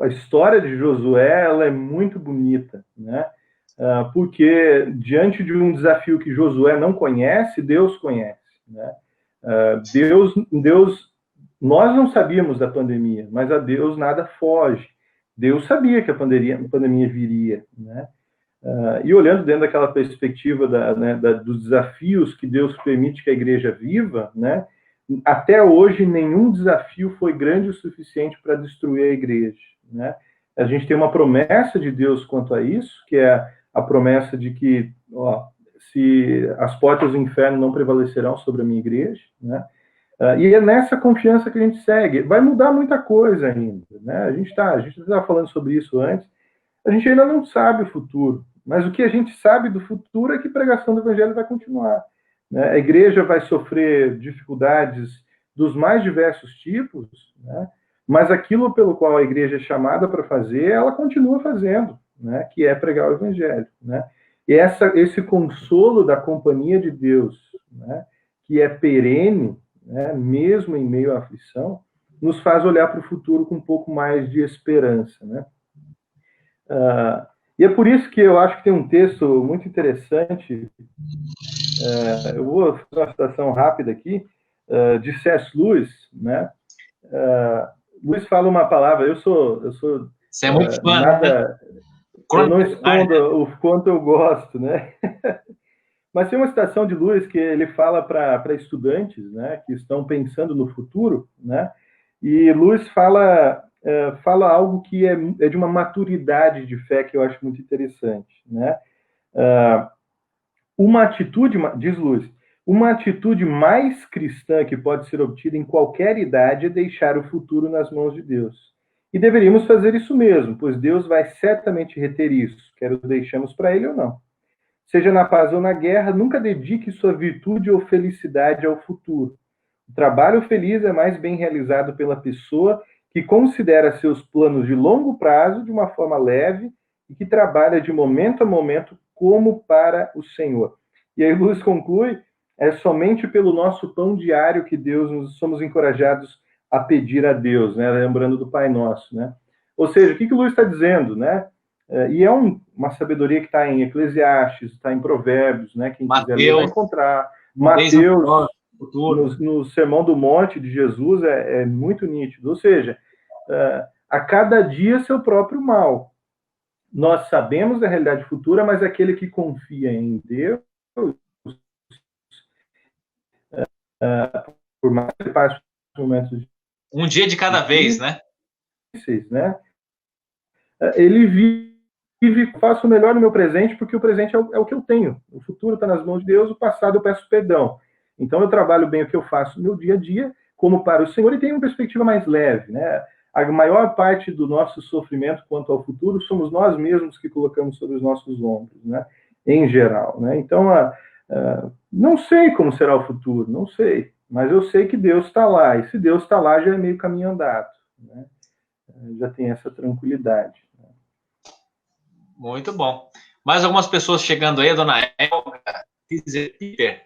a história de Josué ela é muito bonita, né? Porque diante de um desafio que Josué não conhece, Deus conhece, né? Nós não sabíamos da pandemia, mas a Deus nada foge. Deus sabia que a pandemia viria, né? E olhando dentro daquela perspectiva dos desafios que Deus permite que a igreja viva, né? Até hoje nenhum desafio foi grande o suficiente para destruir a igreja, né? A gente tem uma promessa de Deus quanto a isso, que é a promessa de que, se as portas do inferno não prevalecerão sobre a minha igreja, né? E é nessa confiança que a gente segue. Vai mudar muita coisa ainda, né? A gente estava falando sobre isso antes. A gente ainda não sabe o futuro, mas o que a gente sabe do futuro é que a pregação do evangelho vai continuar, né? A igreja vai sofrer dificuldades dos mais diversos tipos, né? Mas aquilo pelo qual a igreja é chamada para fazer, ela continua fazendo, né? Que é pregar o evangelho, né? E esse consolo da companhia de Deus, né? Que é perene, né? Mesmo em meio à aflição, nos faz olhar para o futuro com um pouco mais de esperança, né? E é por isso que eu acho que tem um texto muito interessante. Eu vou fazer uma citação rápida aqui, de C.S. Lewis, né? Lewis fala uma palavra, eu sou Você é muito fã, né? Eu não escondo o quanto eu gosto, né? Mas tem uma citação de Lewis que ele fala para estudantes, né, que estão pensando no futuro, né? E Lewis fala fala algo que é de uma maturidade de fé que eu acho muito interessante, né? Uma atitude, diz Lúcia, uma atitude mais cristã que pode ser obtida em qualquer idade é deixar o futuro nas mãos de Deus. E deveríamos fazer isso mesmo, pois Deus vai certamente reter isso, quer o deixamos para Ele ou não. Seja na paz ou na guerra, nunca dedique sua virtude ou felicidade ao futuro. O trabalho feliz é mais bem realizado pela pessoa que considera seus planos de longo prazo de uma forma leve e que trabalha de momento a momento como para o Senhor. E aí Luz conclui, é somente pelo nosso pão diário que Deus somos encorajados a pedir a Deus, né? Lembrando do Pai Nosso, né? Ou seja, o que o Luz está dizendo, né? E é uma sabedoria que está em Eclesiastes, está em Provérbios, né? Quem quiser ler vai encontrar. Mateus, no Sermão do Monte de Jesus é muito nítido. Ou seja, a cada dia seu próprio mal. Nós sabemos da realidade futura, mas aquele que confia em Deus, por mais que passe momentos um dia de cada vez, né? Ele vive, faço o melhor no meu presente, porque o presente é o que eu tenho. O futuro está nas mãos de Deus, o passado eu peço perdão. Então eu trabalho bem o que eu faço no meu dia a dia, como para o Senhor, e tenho uma perspectiva mais leve, né? A maior parte do nosso sofrimento quanto ao futuro somos nós mesmos que colocamos sobre os nossos ombros, né? Em geral, né? Então, não sei como será o futuro, não sei, mas eu sei que Deus está lá, e se Deus está lá, já é meio caminho andado, né? Já tem essa tranquilidade. Né? Muito bom. Mais algumas pessoas chegando aí, a dona Elga, Peter,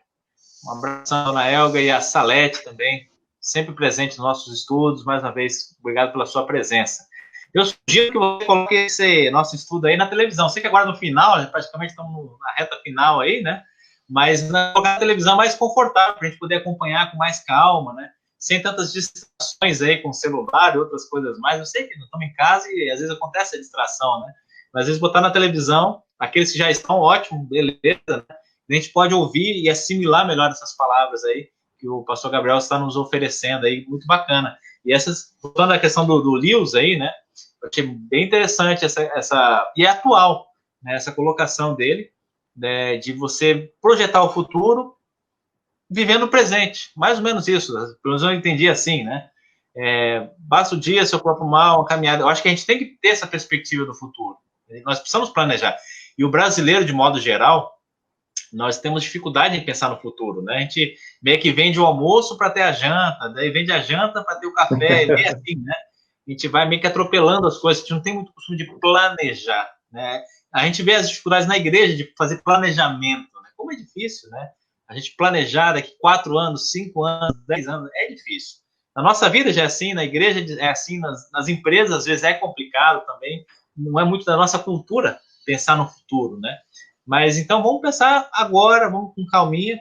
um abraço à dona Elga e a Salete também, sempre presente nos nossos estudos. Mais uma vez, obrigado pela sua presença. Eu sugiro que você coloque esse nosso estudo aí na televisão. Sei que agora no final, praticamente estamos na reta final aí, né? Mas colocar na televisão mais confortável, para a gente poder acompanhar com mais calma, né? Sem tantas distrações aí com o celular e outras coisas mais. Eu sei que nós estamos em casa e às vezes acontece a distração, né? Mas às vezes botar na televisão, aqueles que já estão, ótimo, beleza, né? A gente pode ouvir e assimilar melhor essas palavras aí que o pastor Gabriel está nos oferecendo aí, muito bacana. E voltando à questão do Lewis aí, né? Eu achei bem interessante e é atual, né? Essa colocação dele, né, de você projetar o futuro vivendo o presente, mais ou menos isso, pelo menos eu entendi assim, né? Basta o dia, seu próprio mal, uma caminhada. Eu acho que a gente tem que ter essa perspectiva do futuro. Nós precisamos planejar. E o brasileiro, de modo geral, nós temos dificuldade em pensar no futuro, né? A gente meio que vende o almoço para ter a janta, daí vende a janta para ter o café, e é assim, né? A gente vai meio que atropelando as coisas, a gente não tem muito costume de planejar, né? A gente vê as dificuldades na igreja de fazer planejamento, né? Como é difícil, né? A gente planejar daqui 4 anos, 5 anos, 10 anos, é difícil. Na nossa vida já é assim, na igreja é assim, nas empresas às vezes é complicado também, não é muito da nossa cultura pensar no futuro, né? Mas então vamos pensar agora, vamos com calminha,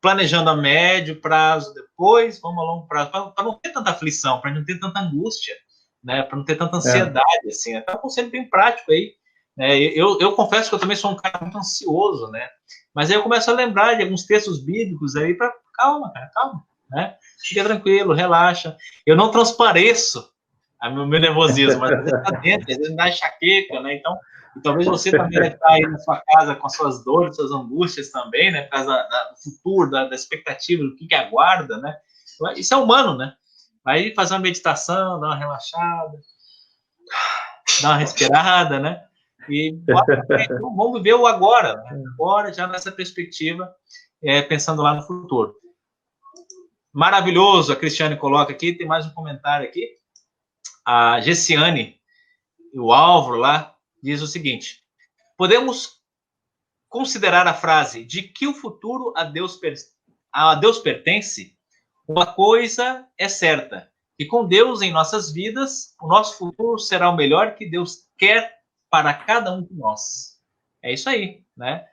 planejando a médio prazo, depois vamos a longo prazo, para não ter tanta aflição, para não ter tanta angústia, né? Para não ter tanta ansiedade, assim. É um conselho bem prático aí. Né? Eu confesso que eu também sou um cara muito ansioso, né? Mas aí eu começo a lembrar de alguns textos bíblicos aí para calma, cara, calma, né? Fica tranquilo, relaxa. Eu não transpareço o meu nervosismo, mas às vezes está dentro, às vezes me dá enxaqueca, né? Então, e talvez você também deve estar aí na sua casa com as suas dores, suas angústias também, né? Por causa do futuro, da expectativa, do que aguarda, né? Isso é humano, né? Aí fazer uma meditação, dar uma relaxada, dar uma respirada, né? E vamos viver o agora, né? Agora, já nessa perspectiva, pensando lá no futuro. Maravilhoso, a Cristiane coloca aqui, tem mais um comentário aqui. A Gessiane, o Álvaro lá, diz o seguinte: podemos considerar a frase de que o futuro a Deus pertence? Uma coisa é certa, que com Deus em nossas vidas, o nosso futuro será o melhor que Deus quer para cada um de nós. É isso aí, né?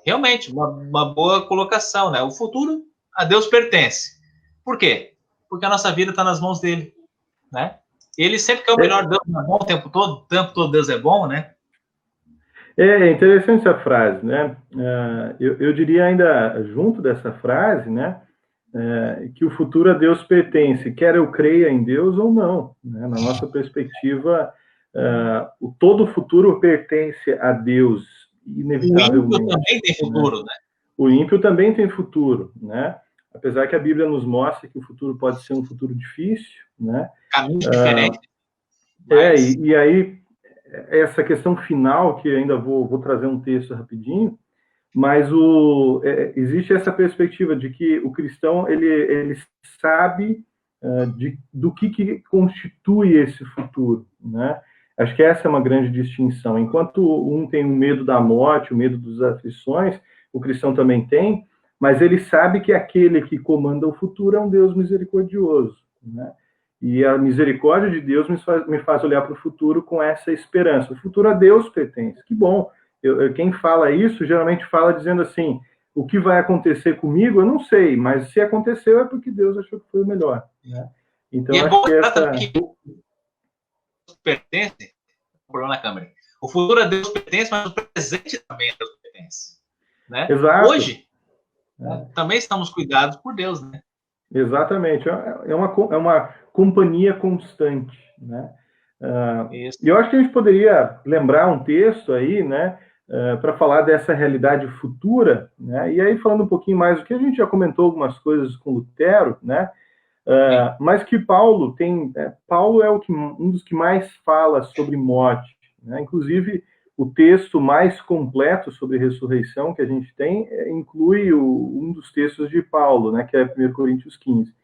Realmente, uma boa colocação, né? O futuro a Deus pertence. Por quê? Porque a nossa vida está nas mãos dele, né? Ele sempre quer o melhor, Deus é bom o tempo todo Deus é bom, né? É interessante essa frase, né? Eu diria ainda, junto dessa frase, né? que o futuro a Deus pertence, quer eu creia em Deus ou não, né? Na nossa perspectiva, todo o futuro pertence a Deus, inevitavelmente. O ímpio também tem futuro, né? O ímpio também tem futuro, né? Apesar que a Bíblia nos mostra que o futuro pode ser um futuro difícil, né? Caminhos diferentes. E aí, essa questão final, que ainda vou trazer um texto rapidinho, mas existe essa perspectiva de que o cristão ele sabe do que constitui esse futuro, né? Acho que essa é uma grande distinção. Enquanto um tem o medo da morte, o medo das aflições, o cristão também tem, mas ele sabe que aquele que comanda o futuro é um Deus misericordioso, né? E a misericórdia de Deus me faz olhar para o futuro com essa esperança. O futuro a Deus pertence. Que bom. Quem fala isso, geralmente fala dizendo assim, o que vai acontecer comigo, eu não sei, mas se aconteceu é porque Deus achou que foi o melhor, né? Então, e acho que essa... pertence, o problema na câmera. O futuro a Deus pertence, mas o presente também a Deus pertence, né? Exato. Hoje, também estamos cuidados por Deus, né? Exatamente. É uma companhia constante, né? E eu acho que a gente poderia lembrar um texto aí, né, para falar dessa realidade futura, né? E aí falando um pouquinho mais do que a gente já comentou algumas coisas com Lutero, né? Mas que Paulo tem, Paulo é um dos que mais fala sobre morte, né? Inclusive o texto mais completo sobre ressurreição que a gente tem inclui um dos textos de Paulo, né? Que é 1 Coríntios 15.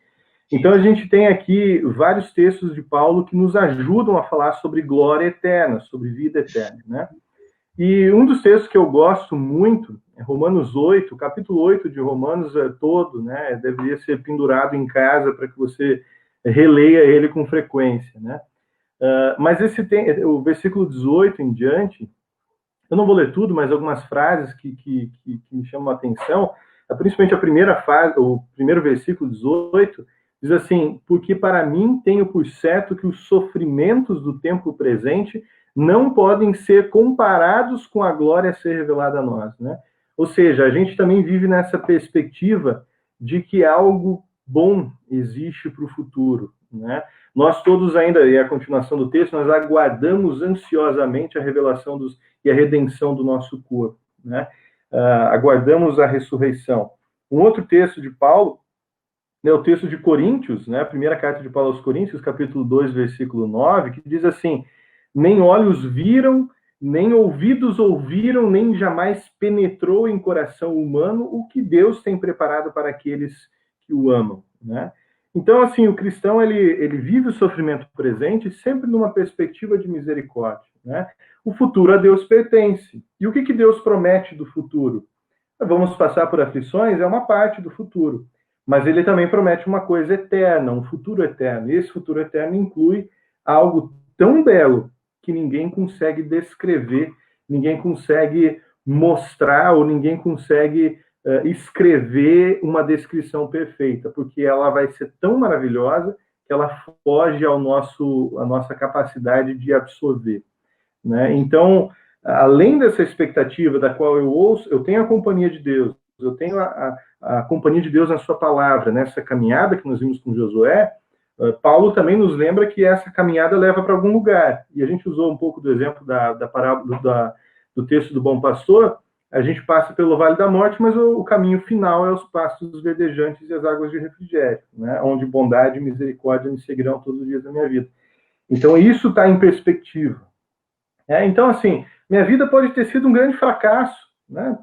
Então, a gente tem aqui vários textos de Paulo que nos ajudam a falar sobre glória eterna, sobre vida eterna, né? E um dos textos que eu gosto muito é Romanos 8, capítulo 8 de Romanos todo, né? Deveria ser pendurado em casa para que você releia ele com frequência, né? Mas o versículo 18 em diante, eu não vou ler tudo, mas algumas frases que me chamam a atenção, principalmente a primeira frase, o primeiro versículo 18, diz assim, porque para mim tenho por certo que os sofrimentos do tempo presente não podem ser comparados com a glória a ser revelada a nós, né? Ou seja, a gente também vive nessa perspectiva de que algo bom existe para o futuro, né? Nós todos ainda, e a continuação do texto, nós aguardamos ansiosamente a revelação e a redenção do nosso corpo, né? Aguardamos a ressurreição. Um outro texto de Paulo, o texto de Coríntios, né, a primeira carta de Paulo aos Coríntios, capítulo 2, versículo 9, que diz assim, nem olhos viram, nem ouvidos ouviram, nem jamais penetrou em coração humano o que Deus tem preparado para aqueles que o amam, né? Então, assim, o cristão, ele vive o sofrimento presente sempre numa perspectiva de misericórdia, né? O futuro a Deus pertence. E o que Deus promete do futuro? Vamos passar por aflições, é uma parte do futuro. Mas ele também promete uma coisa eterna, um futuro eterno. E esse futuro eterno inclui algo tão belo que ninguém consegue descrever, ninguém consegue mostrar ou ninguém consegue escrever uma descrição perfeita, porque ela vai ser tão maravilhosa que ela foge à nossa capacidade de absorver, né? Então, além dessa expectativa da qual eu tenho a companhia de Deus, eu tenho a companhia de Deus na sua palavra, nessa caminhada que nós vimos com Josué, Paulo também nos lembra que essa caminhada leva para algum lugar. E a gente usou um pouco do exemplo da parábola do texto do Bom Pastor. A gente passa pelo Vale da Morte, mas o caminho final é os pastos verdejantes e as águas de refrigério, né? Onde bondade e misericórdia me seguirão todos os dias da minha vida. Então, isso está em perspectiva. Então, assim, minha vida pode ter sido um grande fracasso, né?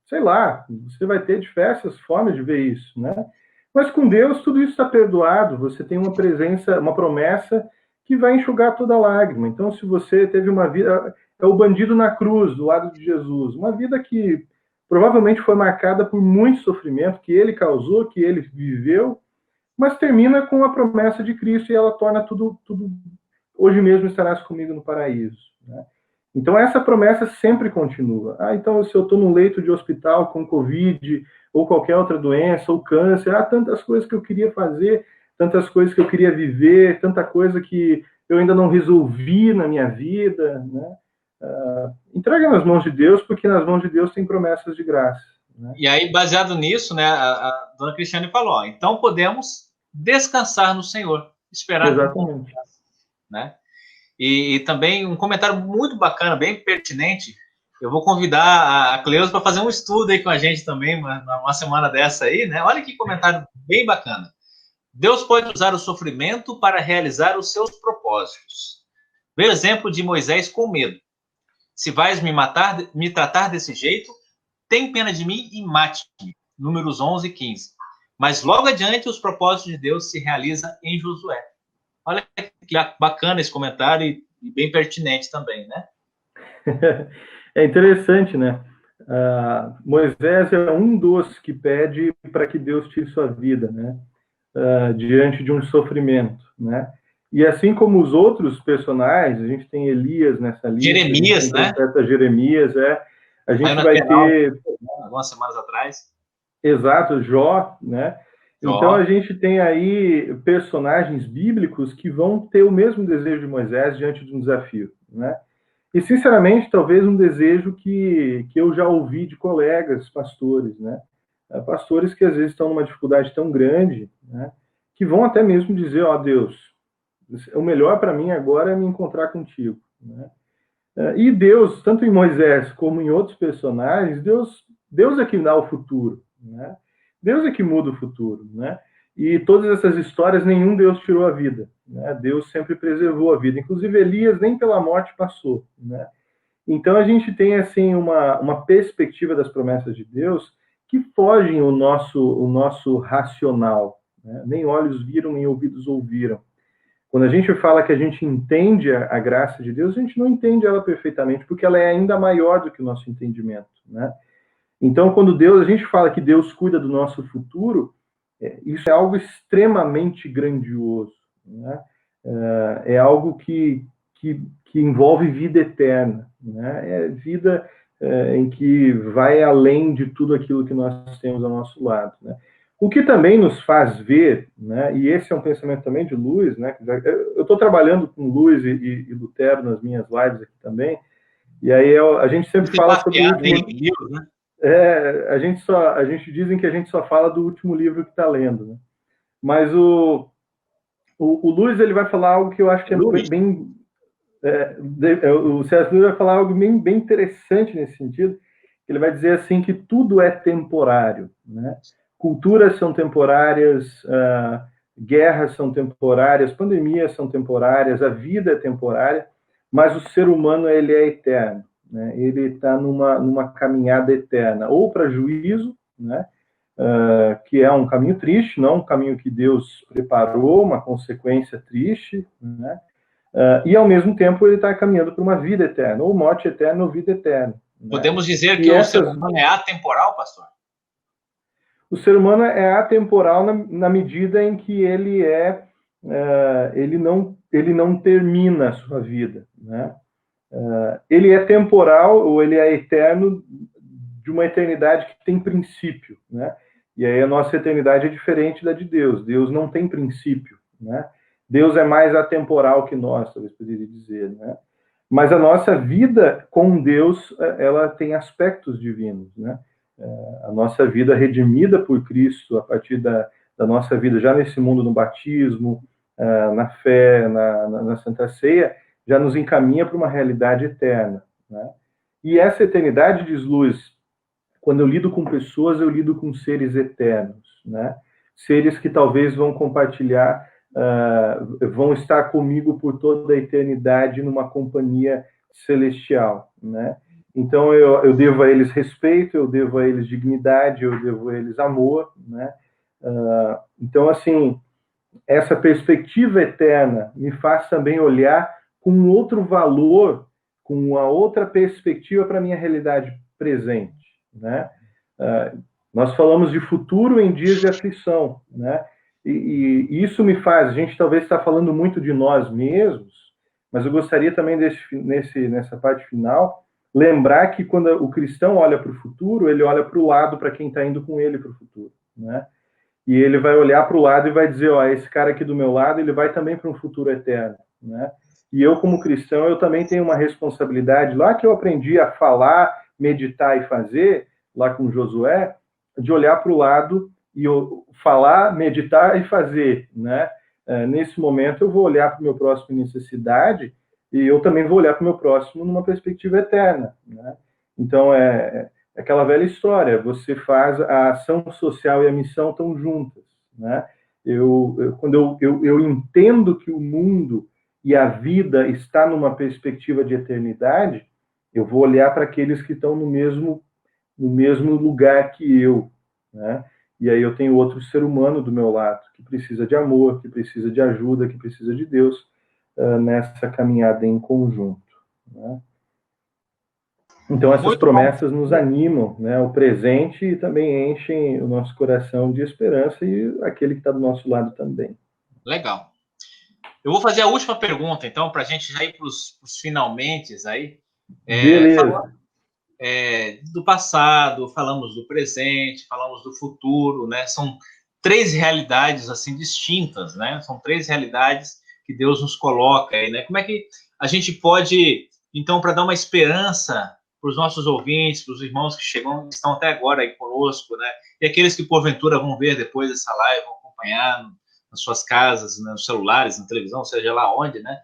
Sei lá, você vai ter diversas formas de ver isso, né? Mas com Deus tudo isso está perdoado, você tem uma presença, uma promessa que vai enxugar toda lágrima. Então, se você teve uma vida... É o bandido na cruz, do lado de Jesus. Uma vida que provavelmente foi marcada por muito sofrimento, que ele causou, que ele viveu, mas termina com a promessa de Cristo e ela torna tudo hoje mesmo estarás comigo no paraíso, né? Então, essa promessa sempre continua. Então, se eu estou num leito de hospital com Covid ou qualquer outra doença, ou câncer, tantas coisas que eu queria fazer, tantas coisas que eu queria viver, tanta coisa que eu ainda não resolvi na minha vida, né? Entrega nas mãos de Deus, porque nas mãos de Deus tem promessas de graça, né? E aí, baseado nisso, né, a dona Cristiane falou, ó, então podemos descansar no Senhor, esperar com confiança, né? E também um comentário muito bacana, bem pertinente. Eu vou convidar a Cleusa para fazer um estudo aí com a gente também, uma semana dessa aí, né? Olha que comentário bem bacana. Deus pode usar o sofrimento para realizar os seus propósitos. Veja o exemplo de Moisés com medo. Se vais me tratar desse jeito, tem pena de mim e mate-me. Números 11 e 15. Mas logo adiante os propósitos de Deus se realizam em Josué. Olha que bacana esse comentário e bem pertinente também, né? É interessante, né? Moisés é um dos que pede para que Deus tire sua vida, né? Diante de um sofrimento, né? E assim como os outros personagens, a gente tem Elias nessa lista, Jeremias, a gente tem né? Jeremias, a gente vai ter algumas semanas atrás. Exato, Jó, né? Jó. Então a gente tem aí personagens bíblicos que vão ter o mesmo desejo de Moisés diante de um desafio, né? E sinceramente, talvez um desejo que eu já ouvi de colegas pastores, né? Pastores que às vezes estão numa dificuldade tão grande, né? Que vão até mesmo dizer, ó, Deus, o melhor para mim agora é me encontrar contigo, né? E Deus, tanto em Moisés como em outros personagens, Deus é que dá o futuro, né? Deus é que muda o futuro, né? E todas essas histórias, nenhum Deus tirou a vida, né? Deus sempre preservou a vida. Inclusive, Elias nem pela morte passou, né? Então, a gente tem, assim, uma perspectiva das promessas de Deus que fogem o nosso racional, né? Nem olhos viram, nem ouvidos ouviram. Quando a gente fala que a gente entende a graça de Deus, a gente não entende ela perfeitamente, porque ela é ainda maior do que o nosso entendimento, né? Então, quando a gente fala que Deus cuida do nosso futuro, isso é algo extremamente grandioso, né? É algo que envolve vida eterna, né? É vida em que vai além de tudo aquilo que nós temos ao nosso lado, né? O que também nos faz ver, né? E esse é um pensamento também de Luiz, né? Eu estou trabalhando com Luiz e Lutero nas minhas lives aqui também, e aí a gente sempre fala sobre o último livro, né? A gente dizem que a gente só fala do último livro que está lendo, né? Mas o Luiz, ele vai falar algo que eu acho que é bem o C.S. Lewis vai falar algo bem interessante nesse sentido. Ele vai dizer assim que tudo é temporário, né? Culturas são temporárias, guerras são temporárias, pandemias são temporárias, a vida é temporária, mas o ser humano, ele é eterno, né? Ele está numa caminhada eterna, ou para juízo, né? Que é um caminho triste, não um caminho que Deus preparou, uma consequência triste, né? E ao mesmo tempo ele está caminhando para uma vida eterna, ou morte eterna ou vida eterna, né? Podemos dizer que o ser humano é atemporal, pastor? O ser humano é atemporal na medida em que ele não termina a sua vida, né? Ele é temporal ou ele é eterno de uma eternidade que tem princípio, né? E aí a nossa eternidade é diferente da de Deus. Deus não tem princípio, né? Deus é mais atemporal que nós, talvez poderia dizer, né? Mas a nossa vida com Deus, ela tem aspectos divinos, né? A nossa vida redimida por Cristo, a partir da nossa vida já nesse mundo, no batismo, na fé, na Santa Ceia, já nos encaminha para uma realidade eterna, né? E essa eternidade, diz Luiz, quando eu lido com pessoas, eu lido com seres eternos, né? Seres que talvez vão compartilhar, vão estar comigo por toda a eternidade numa companhia celestial, né? Então, eu devo a eles respeito, eu devo a eles dignidade, eu devo a eles amor, né? Então, assim, essa perspectiva eterna me faz também olhar com outro valor, com uma outra perspectiva para a minha realidade presente, né? Nós falamos de futuro em dias de aflição, né? E isso me faz, a gente talvez está falando muito de nós mesmos, mas eu gostaria também nessa parte final lembrar que quando o cristão olha para o futuro, ele olha para o lado, para quem está indo com ele para o futuro, né? E ele vai olhar para o lado e vai dizer, ó, esse cara aqui do meu lado, ele vai também para um futuro eterno, né? E eu, como cristão, eu também tenho uma responsabilidade, lá que eu aprendi a falar, meditar e fazer, lá com Josué, de olhar para o lado e falar, meditar e fazer, né? Nesse momento eu vou olhar para o meu próximo em necessidade e eu também vou olhar para o meu próximo numa perspectiva eterna, né? Então é aquela velha história, você faz a ação social e a missão estão juntas, né? Quando eu entendo que o mundo e a vida está numa perspectiva de eternidade, eu vou olhar para aqueles que estão no mesmo lugar que eu, né? E aí eu tenho outro ser humano do meu lado, que precisa de amor, que precisa de ajuda, que precisa de Deus, nessa caminhada em conjunto, né? Então essas Muito promessas bom. nos animam, né, o presente, e também enchem o nosso coração de esperança e aquele que está do nosso lado também. Legal. Eu vou fazer a última pergunta, então, para a gente já ir para os finalmentes aí. Beleza. Do passado, falamos do presente, falamos do futuro, né? São três realidades assim distintas, né? São três realidades que Deus nos coloca aí, né? Como é que a gente pode, então, para dar uma esperança para os nossos ouvintes, para os irmãos que chegam, que estão até agora aí conosco, né? E aqueles que porventura vão ver depois dessa live, vão acompanhar nas suas casas, né? Nos celulares, na televisão, seja lá onde, né?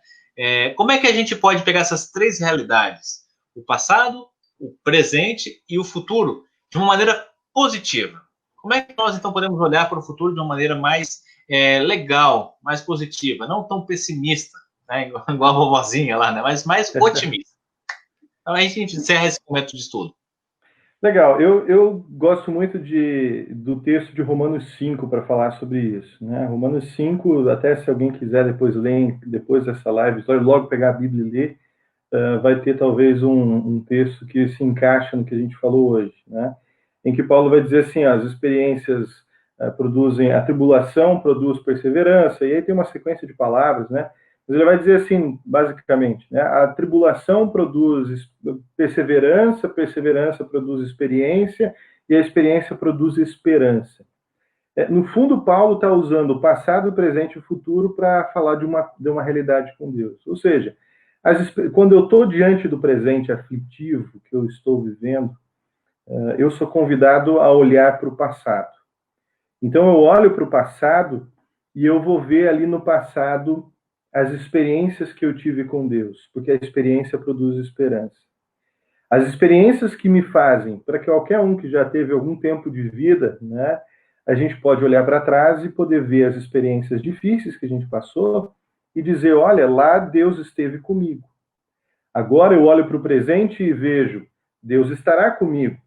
Como é que a gente pode pegar essas três realidades? O passado, o presente e o futuro de uma maneira positiva. Como é que nós, então, podemos olhar para o futuro de uma maneira mais legal, mais positiva, não tão pessimista, né? Igual a vovozinha lá, né? Mas mais otimista. Então, a gente encerra esse momento de estudo. Legal, eu gosto muito do texto de Romanos 5 para falar sobre isso, né? Romanos 5, até se alguém quiser depois ler, depois dessa live, só logo pegar a Bíblia e ler, vai ter talvez um texto que se encaixa no que a gente falou hoje, né? Em que Paulo vai dizer assim, as experiências produzem, a tribulação produz perseverança, e aí tem uma sequência de palavras, né? Mas ele vai dizer assim, basicamente, né? A tribulação produz perseverança, perseverança produz experiência, e a experiência produz esperança. No fundo, Paulo está usando o passado, o presente e o futuro para falar de uma realidade com Deus. Ou seja, quando eu estou diante do presente aflitivo que eu estou vivendo, eu sou convidado a olhar para o passado. Então, eu olho para o passado e eu vou ver ali no passado as experiências que eu tive com Deus, porque a experiência produz esperança. As experiências que me fazem, para qualquer um que já teve algum tempo de vida, né, a gente pode olhar para trás e poder ver as experiências difíceis que a gente passou e dizer, olha, lá Deus esteve comigo. Agora eu olho para o presente e vejo, Deus estará comigo.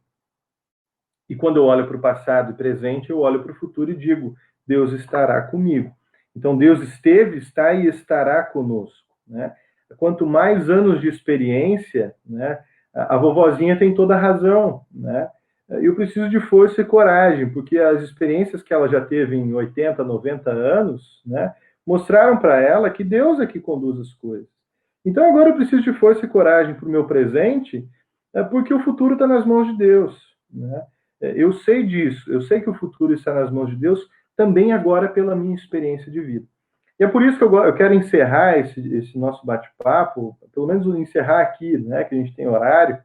E quando eu olho para o passado e presente, eu olho para o futuro e digo, Deus estará comigo. Então, Deus esteve, está e estará conosco, né? Quanto mais anos de experiência, né, a vovozinha tem toda a razão, né? Eu preciso de força e coragem, porque as experiências que ela já teve em 80, 90 anos, né, mostraram para ela que Deus é que conduz as coisas. Então, agora eu preciso de força e coragem para o meu presente, porque o futuro está nas mãos de Deus, né? Eu sei disso, eu sei que o futuro está nas mãos de Deus, também agora pela minha experiência de vida. E é por isso que eu quero encerrar esse nosso bate-papo, pelo menos encerrar aqui, né, que a gente tem horário,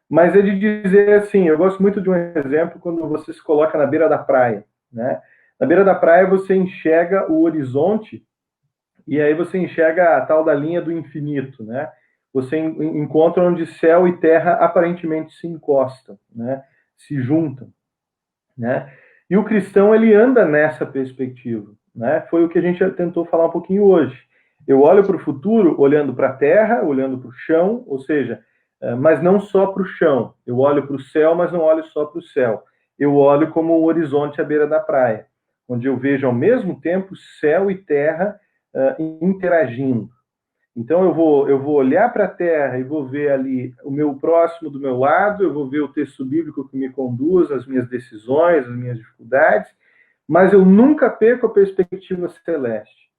mas é de dizer assim, eu gosto muito de um exemplo quando você se coloca na beira da praia, né? Na beira da praia você enxerga o horizonte e aí você enxerga a tal da linha do infinito, né? Você encontra onde céu e terra aparentemente se encostam, né? Se juntam, né? E o cristão, ele anda nessa perspectiva, né? Foi o que a gente tentou falar um pouquinho hoje. Eu olho para o futuro olhando para a terra, olhando para o chão, ou seja, mas não só para o chão. Eu olho para o céu, mas não olho só para o céu. Eu olho como um horizonte à beira da praia, onde eu vejo ao mesmo tempo céu e terra interagindo. Então eu vou olhar para a terra e vou ver ali o meu próximo do meu lado, eu vou ver o texto bíblico que me conduz, as minhas decisões, as minhas dificuldades, mas eu nunca perco a perspectiva celeste.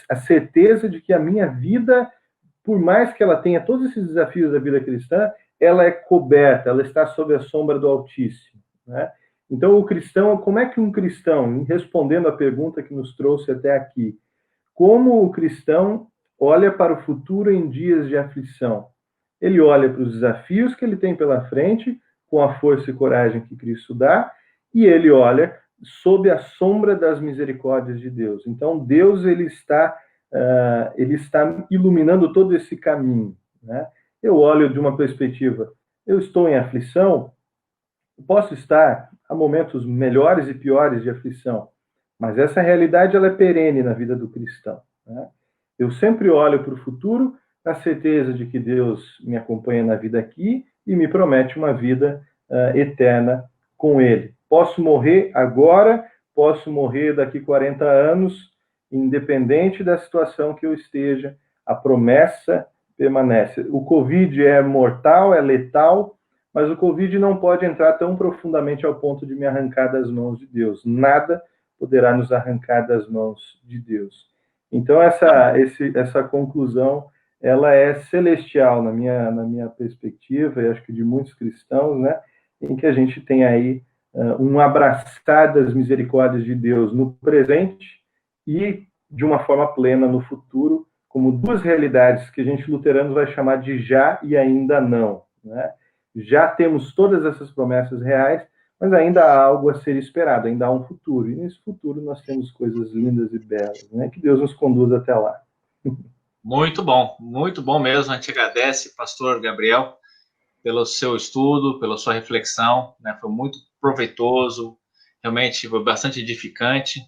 A certeza de que a minha vida, por mais que ela tenha todos esses desafios da vida cristã, ela é coberta, ela está sob a sombra do Altíssimo, né? Então o cristão, como é que um cristão, respondendo a pergunta que nos trouxe até aqui, como o cristão olha para o futuro em dias de aflição? Ele olha para os desafios que ele tem pela frente com a força e coragem que Cristo dá, e ele olha sob a sombra das misericórdias de Deus. Então, Deus ele está iluminando todo esse caminho, né? Eu olho de uma perspectiva, eu estou em aflição, posso estar a momentos melhores e piores de aflição, mas essa realidade ela é perene na vida do cristão, né? Eu sempre olho para o futuro, na certeza de que Deus me acompanha na vida aqui e me promete uma vida eterna com Ele. Posso morrer agora, posso morrer daqui 40 anos, independente da situação que eu esteja, a promessa permanece. O Covid é mortal, é letal, mas o Covid não pode entrar tão profundamente ao ponto de me arrancar das mãos de Deus. Nada poderá nos arrancar das mãos de Deus. Então, essa conclusão, ela é celestial na minha perspectiva, e acho que de muitos cristãos, né, em que a gente tem aí um abraçar das misericórdias de Deus no presente e de uma forma plena no futuro, como duas realidades que a gente luterano vai chamar de já e ainda não, né? Já temos todas essas promessas reais, mas ainda há algo a ser esperado, ainda há um futuro. E nesse futuro nós temos coisas lindas e belas, né? Que Deus nos conduza até lá. Muito bom mesmo. A gente agradece, pastor Gabriel, pelo seu estudo, pela sua reflexão, né? Foi muito proveitoso, realmente foi bastante edificante,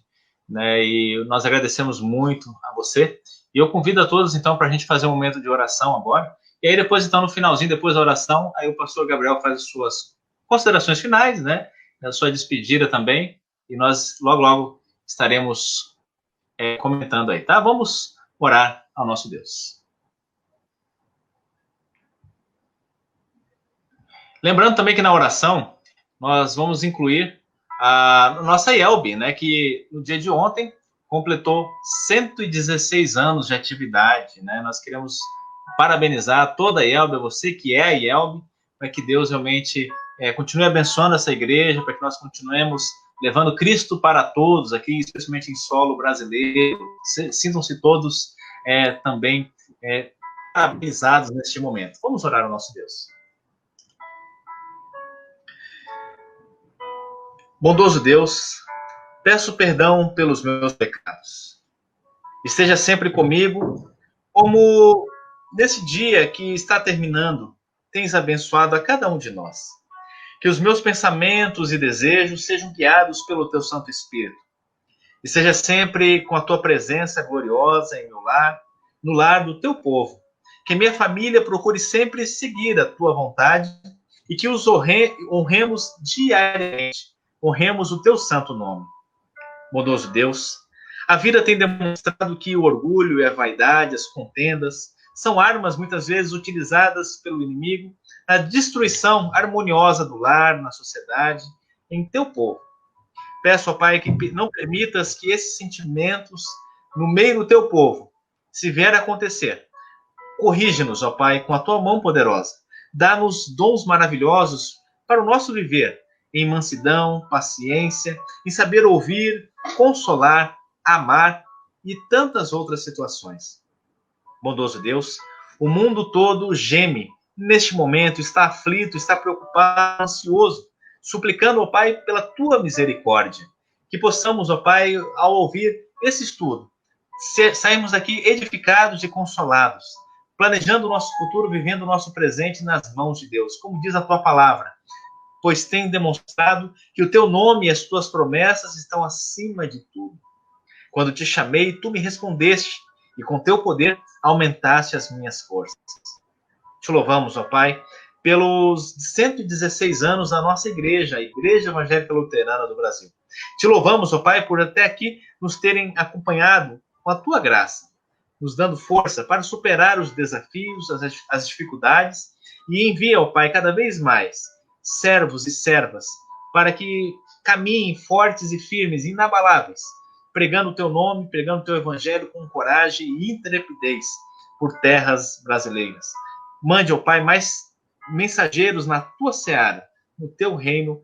né? E nós agradecemos muito a você. E eu convido a todos, então, para a gente fazer um momento de oração agora. E aí depois, então, no finalzinho, depois da oração, aí o pastor Gabriel faz as suas considerações finais, né? A sua despedida também. E nós, logo, estaremos comentando aí, tá? Vamos orar ao nosso Deus. Lembrando também que na oração, nós vamos incluir a nossa IELB, né? Que no dia de ontem completou 116 anos de atividade, né? Nós queremos parabenizar toda a IELB, você que é a IELB, para que Deus realmente continue abençoando essa igreja, para que nós continuemos levando Cristo para todos aqui, especialmente em solo brasileiro. Sintam-se todos também parabenizados neste momento. Vamos orar ao nosso Deus. Bondoso Deus, peço perdão pelos meus pecados. Esteja sempre comigo, como nesse dia que está terminando, tens abençoado a cada um de nós. Que os meus pensamentos e desejos sejam guiados pelo teu Santo Espírito. E seja sempre com a tua presença gloriosa em meu lar, no lar do teu povo. Que minha família procure sempre seguir a tua vontade e que os honremos diariamente. Honremos o teu santo nome. Bondoso Deus, a vida tem demonstrado que o orgulho e a vaidade, as contendas, são armas muitas vezes utilizadas pelo inimigo na destruição harmoniosa do lar, na sociedade, em teu povo. Peço, ó Pai, que não permitas que esses sentimentos no meio do teu povo, se vier a acontecer, corrige-nos, ó Pai, com a tua mão poderosa. Dá-nos dons maravilhosos para o nosso viver, em mansidão, paciência, em saber ouvir, consolar, amar e tantas outras situações. Bondoso Deus, o mundo todo geme, neste momento está aflito, está preocupado, ansioso, suplicando, ó Pai, pela tua misericórdia. Que possamos, ó Pai, ao ouvir esse estudo, sairmos daqui edificados e consolados, planejando o nosso futuro, vivendo o nosso presente nas mãos de Deus, como diz a tua palavra. Pois tem demonstrado que o teu nome e as tuas promessas estão acima de tudo. Quando te chamei, tu me respondeste, e com teu poder aumentaste as minhas forças. Te louvamos, ó Pai, pelos 116 anos da nossa igreja, a Igreja Evangélica Luterana do Brasil. Te louvamos, ó Pai, por até aqui nos terem acompanhado com a tua graça, nos dando força para superar os desafios, as dificuldades, e envia, ó Pai, cada vez mais servos e servas, para que caminhem fortes e firmes, inabaláveis, pregando o teu nome, pregando o teu evangelho com coragem e intrepidez por terras brasileiras. Mande, ó Pai, mais mensageiros na tua seara, no teu reino,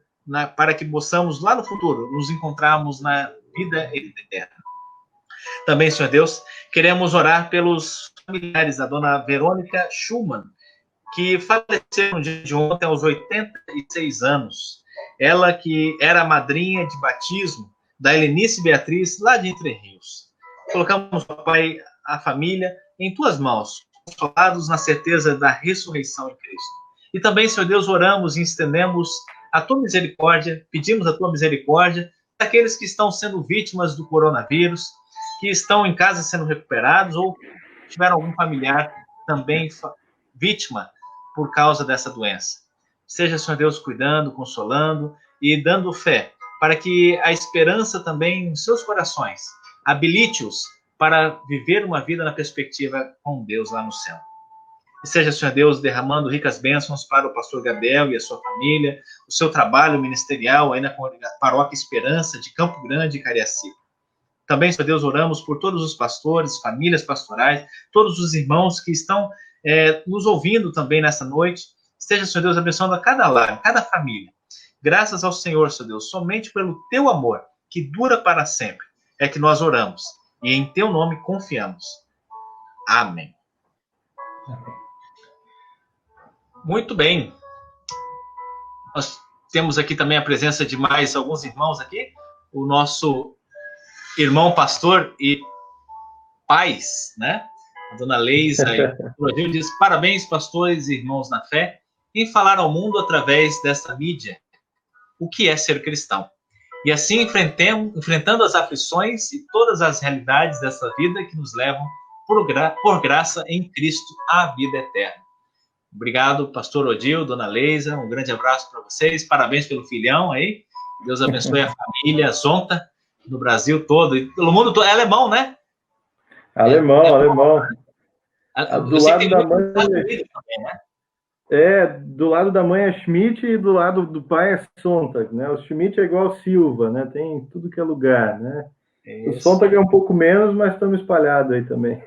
para que possamos lá no futuro nos encontrarmos na vida eterna. Também, Senhor Deus, queremos orar pelos familiares da dona Verônica Schumann, que faleceu no dia de ontem, aos 86 anos. Ela que era a madrinha de batismo da Helenice Beatriz, lá de Entre Rios. Colocamos, Pai, a família em tuas mãos, consolados na certeza da ressurreição em Cristo. E também, Senhor Deus, oramos e estendemos a tua misericórdia, pedimos a tua misericórdia daqueles que estão sendo vítimas do coronavírus, que estão em casa sendo recuperados ou tiveram algum familiar também vítima por causa dessa doença. Seja, Senhor Deus, cuidando, consolando e dando fé, para que a esperança também em seus corações habilite-os para viver uma vida na perspectiva com Deus lá no céu. E seja, Senhor Deus, derramando ricas bênçãos para o pastor Gabriel e a sua família, o seu trabalho ministerial aí na Paróquia Esperança de Campo Grande e Cariacica. Também, Senhor Deus, oramos por todos os pastores, famílias pastorais, todos os irmãos que estão nos ouvindo também nessa noite. Esteja, Senhor Deus, abençoando a cada lar, a cada família. Graças ao Senhor, Senhor Deus, somente pelo teu amor, que dura para sempre, é que nós oramos. E em teu nome confiamos. Amém. Muito bem. Nós temos aqui também a presença de mais alguns irmãos aqui. O nosso irmão pastor e pais, né? A dona Leisa e o diz: parabéns, pastores e irmãos na fé, em falar ao mundo através desta mídia o que é ser cristão. E assim enfrentando as aflições e todas as realidades dessa vida que nos levam, por graça em Cristo, à vida eterna. Obrigado, pastor Odil, dona Leisa, um grande abraço para vocês, parabéns pelo filhão aí, Deus abençoe a família Zonta, no Brasil todo, e pelo mundo todo. É alemão, né? Alemão. Do lado da mãe também, né? Do lado da mãe é Schmidt e do lado do pai é Sontag, né? O Schmidt é igual Silva, né? Tem em tudo que é lugar, né? Isso. O Sontag é um pouco menos, mas estamos espalhados aí também.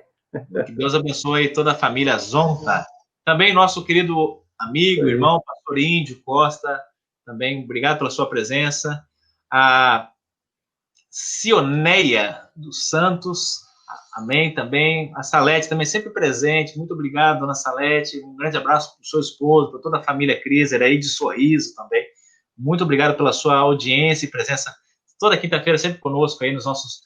Que Deus abençoe toda a família Zonta. Também nosso querido amigo, irmão, pastor Índio Costa, também obrigado pela sua presença. A Cioneia dos Santos, amém, também. A Salete também sempre presente, muito obrigado, dona Salete. Um grande abraço para o seu esposo, para toda a família Criser aí de Sorriso também. Muito obrigado pela sua audiência e presença toda quinta-feira sempre conosco aí nos nossos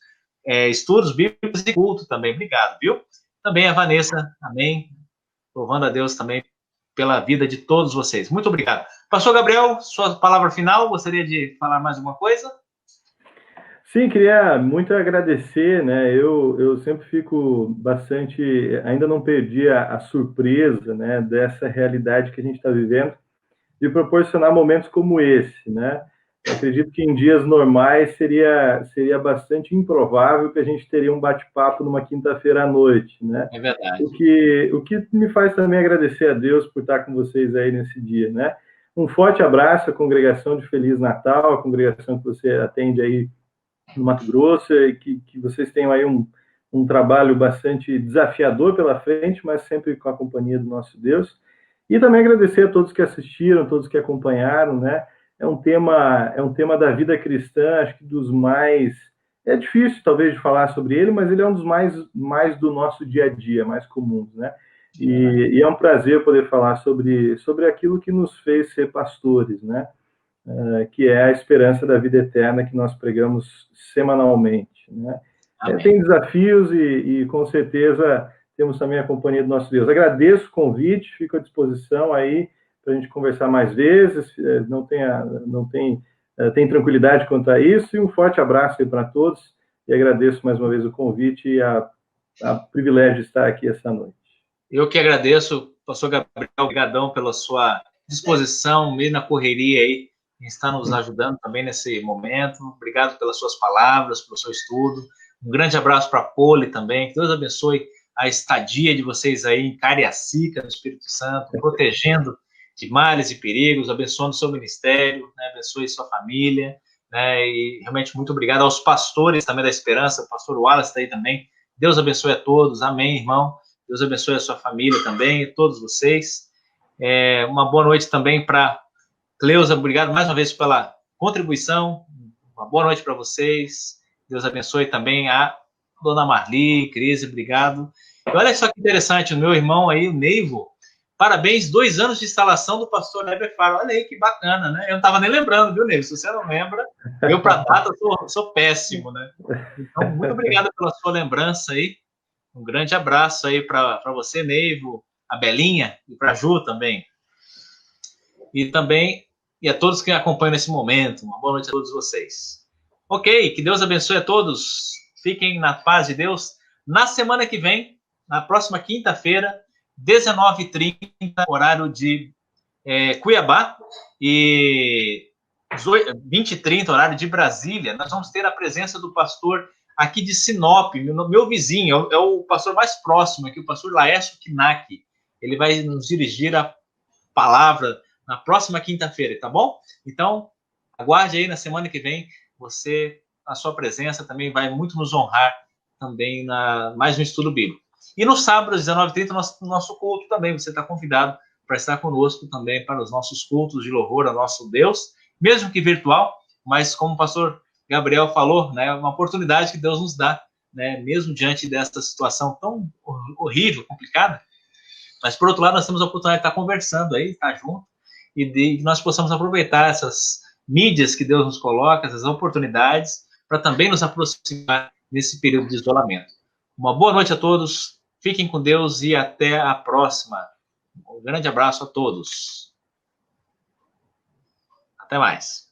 estudos bíblicos e culto também. Obrigado, viu? Também a Vanessa, amém. Louvando a Deus também pela vida de todos vocês. Muito obrigado. Pastor Gabriel, sua palavra final, gostaria de falar mais alguma coisa? Sim, queria muito agradecer, né? Eu sempre fico bastante, ainda não perdi a surpresa, né, dessa realidade que a gente está vivendo, de proporcionar momentos como esse, né? Eu acredito que em dias normais seria bastante improvável que a gente teria um bate-papo numa quinta-feira à noite, né? É verdade. O que me faz também agradecer a Deus por estar com vocês aí nesse dia, né? Um forte abraço à congregação de Feliz Natal, a congregação que você atende aí no Mato Grosso, e que vocês tenham aí um trabalho bastante desafiador pela frente, mas sempre com a companhia do nosso Deus. E também agradecer a todos que assistiram, todos que acompanharam, né? É um tema da vida cristã, acho que dos mais... É difícil, talvez, de falar sobre ele, mas ele é um dos mais do nosso dia a dia, mais comuns, né? E é um prazer poder falar sobre aquilo que nos fez ser pastores, né? Que é a esperança da vida eterna que nós pregamos semanalmente, né? Tem desafios e, com certeza, temos também a companhia do nosso Deus. Agradeço o convite, fico à disposição aí para a gente conversar mais vezes, tem tranquilidade quanto a isso, e um forte abraço aí para todos, e agradeço mais uma vez o convite e a privilégio de estar aqui essa noite. Eu que agradeço, pastor Gabriel, obrigadão pela sua disposição, meio na correria aí, em estar nos ajudando também nesse momento. Obrigado pelas suas palavras, pelo seu estudo. Um grande abraço para a Poli também, que Deus abençoe a estadia de vocês aí em Cariacica, no Espírito Santo, protegendo de males e perigos, abençoando o seu ministério, né, abençoe sua família, né, e realmente muito obrigado aos pastores também da Esperança, o pastor Wallace está aí também, Deus abençoe a todos, amém, irmão, Deus abençoe a sua família também, e todos vocês, uma boa noite também para Cleusa, obrigado mais uma vez pela contribuição, uma boa noite para vocês, Deus abençoe também a dona Marli, Cris, obrigado, e olha só que interessante, o meu irmão aí, o Neivo, Parabéns, 2 anos de instalação do pastor Heber Faro. Olha aí, que bacana, né? Eu não estava nem lembrando, viu, Ney? Se você não lembra, eu para data sou péssimo, né? Então, muito obrigado pela sua lembrança aí. Um grande abraço aí para você, Neivo, a Belinha e para a Ju também. E a todos que acompanham nesse momento. Uma boa noite a todos vocês. Ok, que Deus abençoe a todos. Fiquem na paz de Deus. Na semana que vem, na próxima quinta-feira, 19h30, horário de Cuiabá, e 20h30, horário de Brasília, nós vamos ter a presença do pastor aqui de Sinop, meu vizinho, é o pastor mais próximo aqui, o pastor Laércio Knack. Ele vai nos dirigir a palavra na próxima quinta-feira, tá bom? Então, aguarde aí na semana que vem, a sua presença também vai muito nos honrar também mais um estudo bíblico. E no sábado, às 19h30, nosso culto também, você está convidado para estar conosco também para os nossos cultos de louvor ao nosso Deus, mesmo que virtual, mas como o pastor Gabriel falou, né, uma oportunidade que Deus nos dá, né, mesmo diante dessa situação tão horrível, complicada, mas por outro lado nós temos a oportunidade de estar conversando aí, estar junto, e de nós possamos aproveitar essas mídias que Deus nos coloca, essas oportunidades, para também nos aproximar nesse período de isolamento. Uma boa noite a todos, fiquem com Deus e até a próxima. Um grande abraço a todos. Até mais.